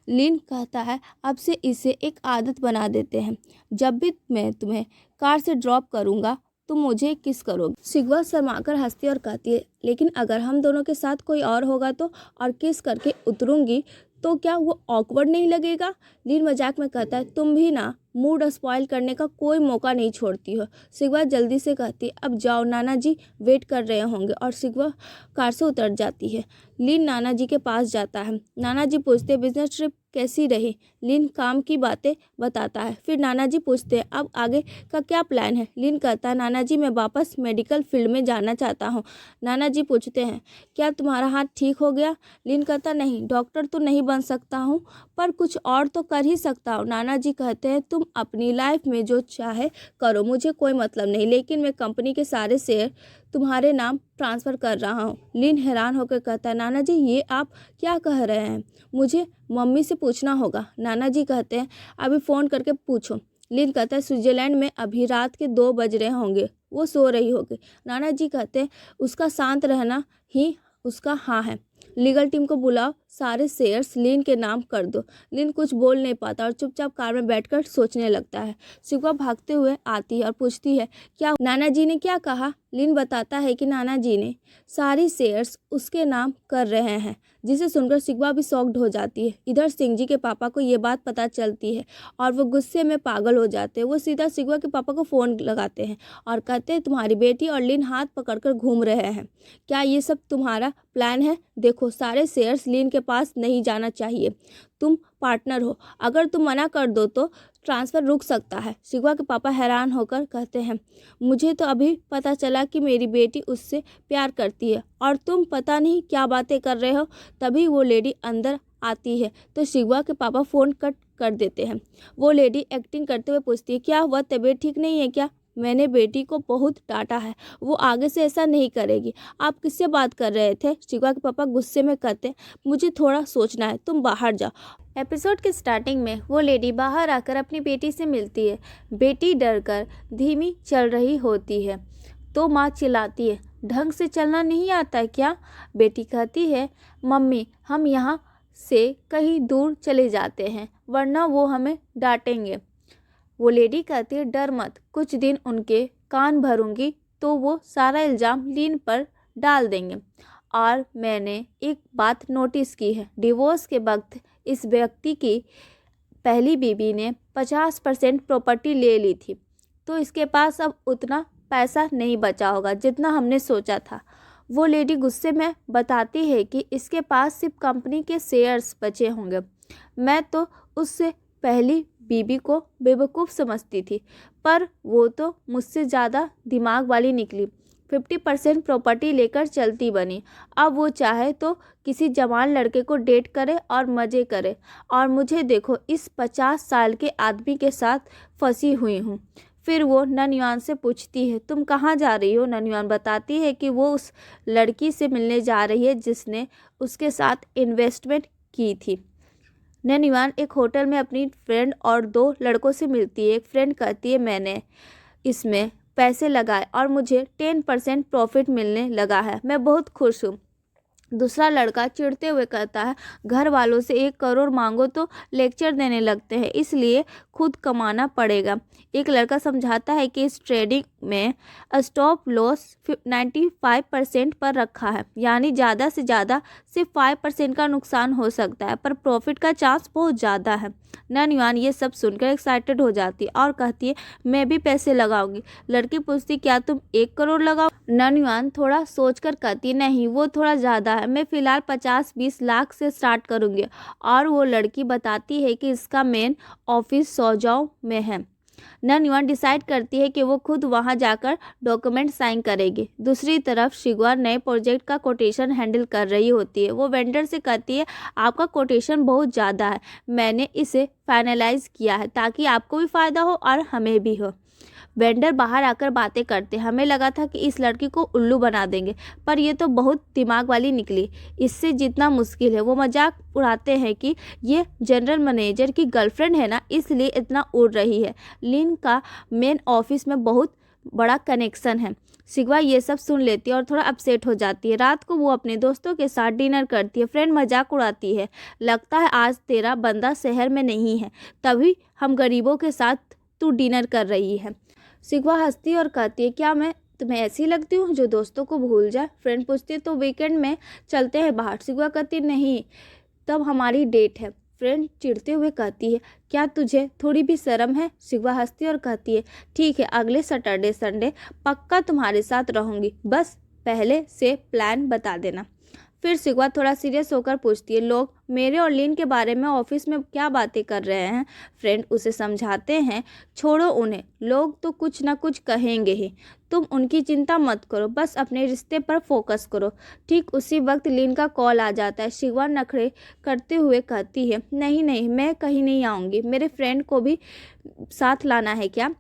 लीन कहता है, अब से इसे एक आदत बना देते हैं, जब भी मैं तुम्हें कार से ड्रॉप करूँगा तुम मुझे किस करोगे। शिवा शर्माकर हंसती और कहती है, लेकिन अगर हम दोनों के साथ कोई और होगा तो, और किस करके उतरूंगी तो क्या वो ऑकवर्ड नहीं लगेगा? लीन मजाक में कहता है, तुम भी ना मूड स्पॉइल करने का कोई मौका नहीं छोड़ती हो। शिकवा जल्दी से कहती अब जाओ, नाना जी वेट कर रहे होंगे, और शिकवा कार से उतर जाती है। लिन नाना जी के पास जाता है। नाना जी पूछते बिजनेस ट्रिप कैसी रही। लिन काम की बातें बताता है। फिर नाना जी पूछते हैं अब आगे का क्या प्लान है। लिन कहता है नाना जी मैं वापस मेडिकल फील्ड में जाना चाहता हूँ। नाना जी पूछते हैं क्या तुम्हारा हाथ ठीक हो गया। लिन कहता नहीं, डॉक्टर तो नहीं बन सकता हूँ पर कुछ और तो कर ही सकता हूँ। नाना जी कहते हैं तुम अपनी लाइफ में जो चाहे करो, मुझे कोई मतलब नहीं, लेकिन मैं कंपनी के सारे शेयर तुम्हारे नाम ट्रांसफ़र कर रहा हूँ। लिन हैरान होकर कहता है नाना जी ये आप क्या कह रहे हैं, मुझे मम्मी से पूछना होगा। नाना जी कहते हैं अभी फ़ोन करके पूछो। लिन कहता है स्विट्ज़रलैंड में अभी रात के 2 बज रहे होंगे, वो सो रही होगी। नाना जी कहते हैं उसका शांत रहना ही उसका हाँ है। लीगल टीम को बुलाओ, सारे शेयर्स लिन के नाम कर दो। लिन कुछ बोल नहीं पाता और चुपचाप कार में बैठकर सोचने लगता है। शिकवा भागते हुए आती है और पूछती है क्या नाना जी ने क्या कहा। लिन बताता है कि नाना जी ने सारी शेयर्स उसके नाम कर रहे हैं, जिसे सुनकर शिकवा भी शॉक्ड हो जाती है। इधर सिंह जी के पापा को ये बात पता चलती है और वो गुस्से में पागल हो जाते हैं। वो सीधा शिकवा के पापा को फ़ोन लगाते हैं और कहते हैं तुम्हारी बेटी और लिन हाथ पकड़कर घूम रहे हैं, क्या ये सब तुम्हारा प्लान है। देखो सारे शेयर्स लिन के पास नहीं जाना चाहिए, तुम पार्टनर हो, अगर तुम मना कर दो तो ट्रांसफ़र रुक सकता है। शिकवा के पापा हैरान होकर कहते हैं मुझे तो अभी पता चला कि मेरी बेटी उससे प्यार करती है और तुम पता नहीं क्या बातें कर रहे हो। तभी वो लेडी अंदर आती है तो शिकवा के पापा फ़ोन कट कर देते हैं। वो लेडी एक्टिंग करते हुए पूछती है क्या हुआ, तबीयत ठीक नहीं है क्या। मैंने बेटी को बहुत डांटा है, वो आगे से ऐसा नहीं करेगी। आप किससे बात कर रहे थे। शिकवा के पापा गुस्से में कहते मुझे थोड़ा सोचना है, तुम बाहर जाओ। एपिसोड के स्टार्टिंग में वो लेडी बाहर आकर अपनी बेटी से मिलती है। बेटी डरकर धीमी चल रही होती है तो माँ चिल्लाती है ढंग से चलना नहीं आता है क्या। बेटी कहती है मम्मी हम यहाँ से कहीं दूर चले जाते हैं वरना वो हमें डांटेंगे। वो लेडी कहती है डर मत, कुछ दिन उनके कान भरूंगी तो वो सारा इल्ज़ाम लिन पर डाल देंगे। और मैंने एक बात नोटिस की है, डिवोर्स के वक्त इस व्यक्ति की पहली बीवी ने 50% प्रॉपर्टी ले ली थी, तो इसके पास अब उतना पैसा नहीं बचा होगा जितना हमने सोचा था। वो लेडी गुस्से में बताती है कि इसके पास सिर्फ कंपनी के शेयर्स बचे होंगे। मैं तो उससे पहली बीबी को बेवकूफ़ समझती थी, पर वो तो मुझसे ज़्यादा दिमाग वाली निकली। 50% प्रॉपर्टी लेकर चलती बनी। अब वो चाहे तो किसी जवान लड़के को डेट करे और मज़े करे, और मुझे देखो इस 50 साल के आदमी के साथ फंसी हुई हूँ। फिर वो ननयुआन से पूछती है तुम कहाँ जा रही हो। ननयुआन बताती है कि वो उस लड़की से मिलने जा रही है जिसने उसके साथ इन्वेस्टमेंट की थी। ननयुआन एक होटल में अपनी फ्रेंड और 2 लड़कों से मिलती है। एक फ्रेंड कहती है मैंने इसमें पैसे लगाए और मुझे 10% प्रॉफिट मिलने लगा है, मैं बहुत खुश हूँ। दूसरा लड़का चिढ़ते हुए कहता है घर वालों से 1 करोड़ मांगो तो लेक्चर देने लगते हैं, इसलिए खुद कमाना पड़ेगा। एक लड़का समझाता है कि इस ट्रेडिंग में स्टॉप लॉस 95% पर रखा है, यानी ज़्यादा से ज़्यादा सिर्फ 5% का नुकसान हो सकता है, पर प्रॉफिट का चांस बहुत ज़्यादा है। ननयुआन ये सब सुनकर एक्साइटेड हो जाती है और कहती है मैं भी पैसे लगाऊंगी। लड़की पूछती क्या तुम 1 करोड़ लगाओ। ननयुआन थोड़ा सोचकर कहती नहीं, वो थोड़ा ज़्यादा है, मैं फ़िलहाल 50-20 लाख से स्टार्ट करूँगी। और वो लड़की बताती है कि इसका मेन ऑफिस सौजाओ में है। ननयुआन डिसाइड करती है कि वो खुद वहां जाकर डॉक्यूमेंट साइन करेगी। दूसरी तरफ शिकवा नए प्रोजेक्ट का कोटेशन हैंडल कर रही होती है। वो वेंडर से कहती है आपका कोटेशन बहुत ज़्यादा है, मैंने इसे फाइनलाइज किया है ताकि आपको भी फ़ायदा हो और हमें भी हो। वेंडर बाहर आकर बातें करते, हमें लगा था कि इस लड़की को उल्लू बना देंगे, पर ये तो बहुत दिमाग वाली निकली, इससे जितना मुश्किल है। वो मजाक उड़ाते हैं कि ये जनरल मैनेजर की गर्लफ्रेंड है ना, इसलिए इतना उड़ रही है। लिन का मेन ऑफिस में बहुत बड़ा कनेक्शन है। शिकवा ये सब सुन लेती है और थोड़ा अपसेट हो जाती है। रात को वो अपने दोस्तों के साथ डिनर करती है। फ्रेंड मजाक उड़ाती है, लगता है आज तेरा बंदा शहर में नहीं है, तभी हम गरीबों के साथ तू डिनर कर रही है। शिकवा हंसती और कहती है क्या मैं तुम्हें ऐसी लगती हूँ जो दोस्तों को भूल जाए। फ्रेंड पूछती है तो वीकेंड में चलते हैं बाहर। शिकवा कहती नहीं, तब हमारी डेट है। फ्रेंड चिढ़ते हुए कहती है, क्या तुझे थोड़ी भी शर्म है? शिवा हंसती और कहती है, ठीक है, अगले सैटरडे संडे पक्का तुम्हारे साथ रहूँगी, बस पहले से प्लान बता देना। फिर शिवा थोड़ा सीरियस होकर पूछती है, लोग मेरे और लीन के बारे में ऑफिस में क्या बातें कर रहे हैं? फ्रेंड उसे समझाते हैं, छोड़ो उन्हें, लोग तो कुछ ना कुछ कहेंगे ही, तुम उनकी चिंता मत करो, बस अपने रिश्ते पर फोकस करो। ठीक उसी वक्त लीन का कॉल आ जाता है। शिवा नखरे करते हुए कहती है, नहीं नहीं, मैं कहीं नहीं आऊँगी, मेरे फ्रेंड को भी साथ लाना है क्या?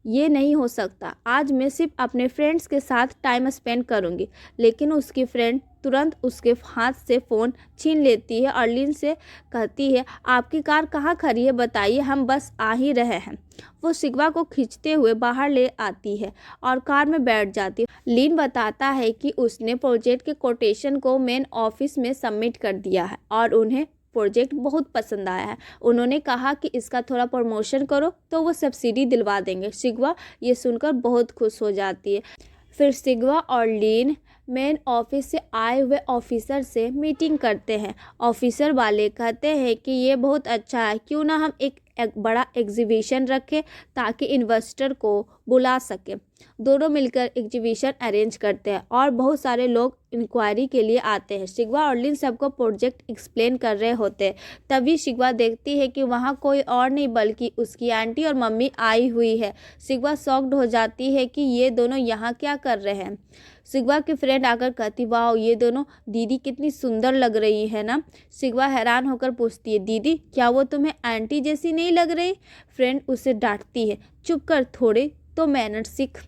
ये नहीं हो सकता, आज मैं सिर्फ अपने फ्रेंड्स के साथ टाइम स्पेंड करूँगी। लेकिन उसकी फ्रेंड तुरंत उसके हाथ से फ़ोन छीन लेती है और लीन से कहती है, आपकी कार कहाँ खड़ी है, बताइए, हम बस आ ही रहे हैं। वो शिवा को खींचते हुए बाहर ले आती है और कार में बैठ जाती है। लीन बताता है कि उसने प्रोजेक्ट के कोटेशन को मेन ऑफिस में सबमिट कर दिया है और उन्हें प्रोजेक्ट बहुत पसंद आया है। उन्होंने कहा कि इसका थोड़ा प्रमोशन करो तो वो सब्सिडी दिलवा देंगे। शिवा ये सुनकर बहुत खुश हो जाती है। फिर शिवा और लीन मेन ऑफिस से आए हुए ऑफिसर से मीटिंग करते हैं। ऑफिसर वाले कहते हैं कि ये बहुत अच्छा है, क्यों ना हम एक बड़ा एग्जीबिशन रखें ताकि इन्वेस्टर को बुला सके। दोनों मिलकर एग्जीबिशन अरेंज करते हैं और बहुत सारे लोग इंक्वायरी के लिए आते हैं। शिवा और लीन सबको प्रोजेक्ट एक्सप्लेन कर रहे होते हैं। तभी शिवा देखती है कि वहाँ कोई और नहीं बल्कि उसकी आंटी और मम्मी आई हुई है। शिवा शॉक्ड हो जाती है कि ये दोनों यहाँ क्या कर रहे हैं। शिवा की फ्रेंड आकर कहती, वाह, ये दोनों दीदी कितनी सुंदर लग रही है ना। शिवा हैरान होकर पूछती है, दीदी क्या वो तुम्हें आंटी जैसी नहीं लग रही? फ्रेंड उसे डांटती है, चुप कर, थोड़े तो मैनर्स सीख।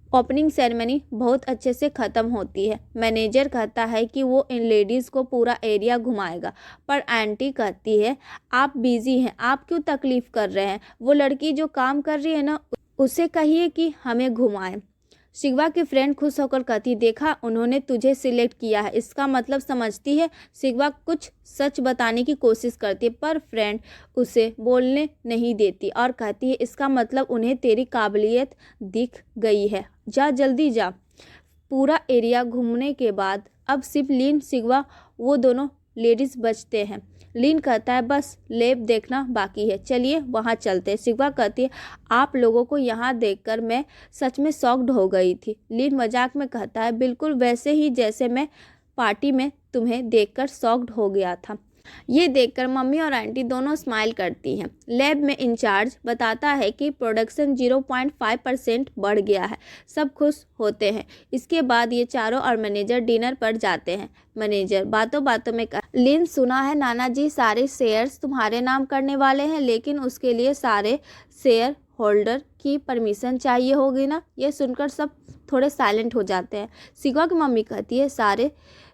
ओपनिंग सेरेमनी बहुत अच्छे से ख़त्म होती है। मैनेजर कहता है कि वो इन लेडीज़ को पूरा एरिया घुमाएगा, पर आंटी कहती है, आप बिजी हैं, आप क्यों तकलीफ़ कर रहे हैं? वो लड़की जो काम कर रही है ना, उसे कहिए कि हमें घुमाए। शिवा की फ्रेंड खुश होकर कहती, देखा, उन्होंने तुझे सिलेक्ट किया है, इसका मतलब समझती है। शिवा कुछ सच बताने की कोशिश करती है पर फ्रेंड उसे बोलने नहीं देती और कहती है, इसका मतलब उन्हें तेरी काबिलियत दिख गई है, जा जल्दी जा। पूरा एरिया घूमने के बाद अब सिर्फ लीन, शिवा, वो दोनों लेडीज़ बचते हैं। लीन कहता है, बस लैब देखना बाकी है, चलिए वहाँ चलते हैं। शिवा कहती है, आप लोगों को यहाँ देखकर मैं सच में शॉक्ड हो गई थी। लीन मजाक में कहता है, बिल्कुल वैसे ही जैसे मैं पार्टी में तुम्हें देखकर शॉक्ड हो गया था। ये देखकर मम्मी और आंटी दोनों स्माइल करती हैं। लैब में इंचार्ज बताता है कि प्रोडक्शन 0.5% बढ़ गया है। सब खुश होते हैं। इसके बाद ये चारों और मैनेजर डिनर पर जाते हैं। मैनेजर बातों बातों में कहा, लीन, सुना है नाना जी सारे शेयर्स तुम्हारे नाम करने वाले हैं, लेकिन उसके लिए सारे शेयर होल्डर की परमिशन चाहिए होगी ना। ये सुनकर सब थोड़े साइलेंट हो जाते हैं। शिवा की मम्मी कहती है, सारे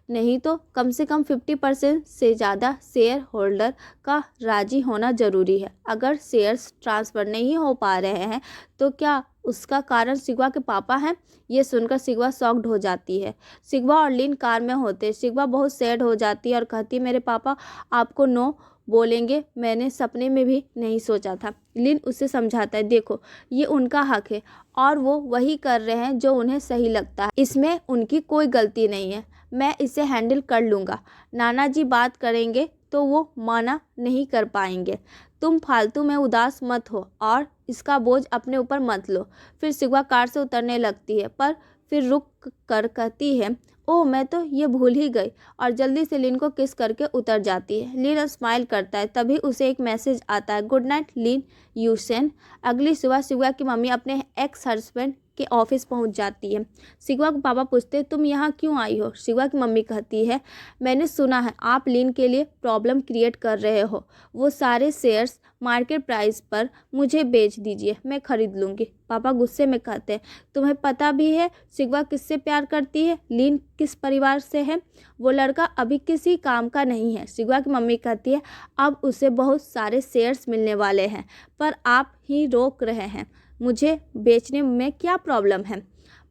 नहीं तो कम से कम 50% से ज़्यादा शेयर होल्डर का राजी होना ज़रूरी है। अगर शेयर्स ट्रांसफ़र नहीं हो पा रहे हैं तो क्या उसका कारण शिवा के पापा हैं? ये सुनकर शिवा शॉक्ड हो जाती है। शिवा और लीन कार में होते। शिवा बहुत सैड हो जाती है और कहती है, मेरे पापा आपको नो बोलेंगे, मैंने सपने में भी नहीं सोचा था। लीन उसे समझाता है, देखो, ये उनका हक है और वो वही कर रहे हैं जो उन्हें सही लगता है, इसमें उनकी कोई गलती नहीं है, मैं इसे हैंडल कर लूँगा। नाना जी बात करेंगे तो वो मना नहीं कर पाएंगे। तुम फालतू में उदास मत हो और इसका बोझ अपने ऊपर मत लो। फिर शिवा कार से उतरने लगती है पर फिर रुक कर कहती है, ओह, मैं तो ये भूल ही गई, और जल्दी से लीन को किस करके उतर जाती है। लीन स्माइल करता है। तभी उसे एक मैसेज आता है, गुड नाइट लीन, यूसेन। अगली सुबह शिवा की मम्मी अपने एक्स हस्बैंड के ऑफिस पहुंच जाती है। शिवा के पापा पूछते, तुम यहाँ क्यों आई हो? शिवा की मम्मी कहती है, मैंने सुना है आप लीन के लिए प्रॉब्लम क्रिएट कर रहे हो, वो सारे शेयर्स मार्केट प्राइस पर मुझे बेच दीजिए, मैं खरीद लूँगी। पापा गुस्से में कहते हैं, तुम्हें पता भी है शिवा किससे प्यार करती है, लीन किस परिवार से है? वो लड़का अभी किसी काम का नहीं है। शिवा की मम्मी कहती है, अब उसे बहुत सारे शेयर्स मिलने वाले हैं, पर आप ही रोक रहे हैं, मुझे बेचने में क्या प्रॉब्लम है?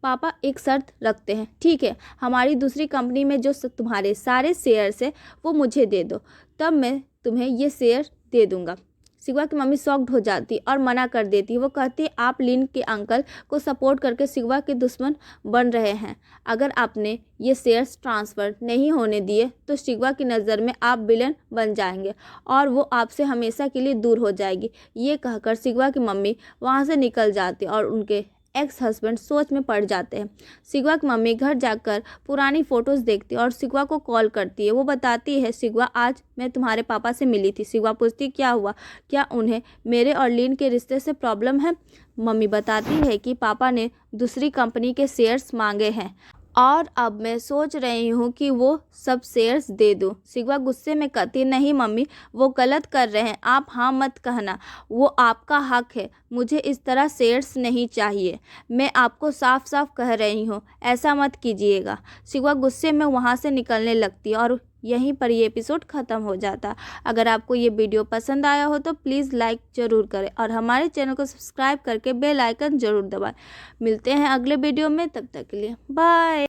पापा एक शर्त रखते हैं, ठीक है, हमारी दूसरी कंपनी में जो तुम्हारे सारे शेयर्स है वो मुझे दे दो, तब मैं तुम्हें ये शेयर दे दूँगा। शिवा की मम्मी शॉक्ड हो जाती और मना कर देती। वो कहती आप लिन के अंकल को सपोर्ट करके शिवा के दुश्मन बन रहे हैं। अगर आपने ये शेयर्स ट्रांसफ़र नहीं होने दिए तो शिवा की नज़र में आप विलन बन जाएंगे और वो आपसे हमेशा के लिए दूर हो जाएगी। ये कहकर शिवा की मम्मी वहाँ से निकल जाती और उनके एक्स हस्बैंड सोच में पड़ जाते हैं। शिवा की मम्मी घर जाकर पुरानी फ़ोटोज़ देखती है और शिवा को कॉल करती है। वो बताती है शिवा आज मैं तुम्हारे पापा से मिली थी। शिवा पूछती क्या हुआ, क्या उन्हें मेरे और लीन के रिश्ते से प्रॉब्लम है। मम्मी बताती है कि पापा ने दूसरी कंपनी के शेयर्स मांगे हैं और अब मैं सोच रही हूँ कि वो सब शेयर्स दे दूँ। शिवा गुस्से में कहती नहीं मम्मी, वो गलत कर रहे हैं, आप हाँ मत कहना, वो आपका हक है, मुझे इस तरह शेयर्स नहीं चाहिए। मैं आपको साफ साफ कह रही हूँ, ऐसा मत कीजिएगा। शिवा गुस्से में वहाँ से निकलने लगती है और यहीं पर ये एपिसोड ख़त्म हो जाता। अगर आपको ये वीडियो पसंद आया हो तो प्लीज़ लाइक ज़रूर करें और हमारे चैनल को सब्सक्राइब करके बेल आइकन ज़रूर दबाएं। मिलते हैं अगले वीडियो में, तब तक के लिए बाय।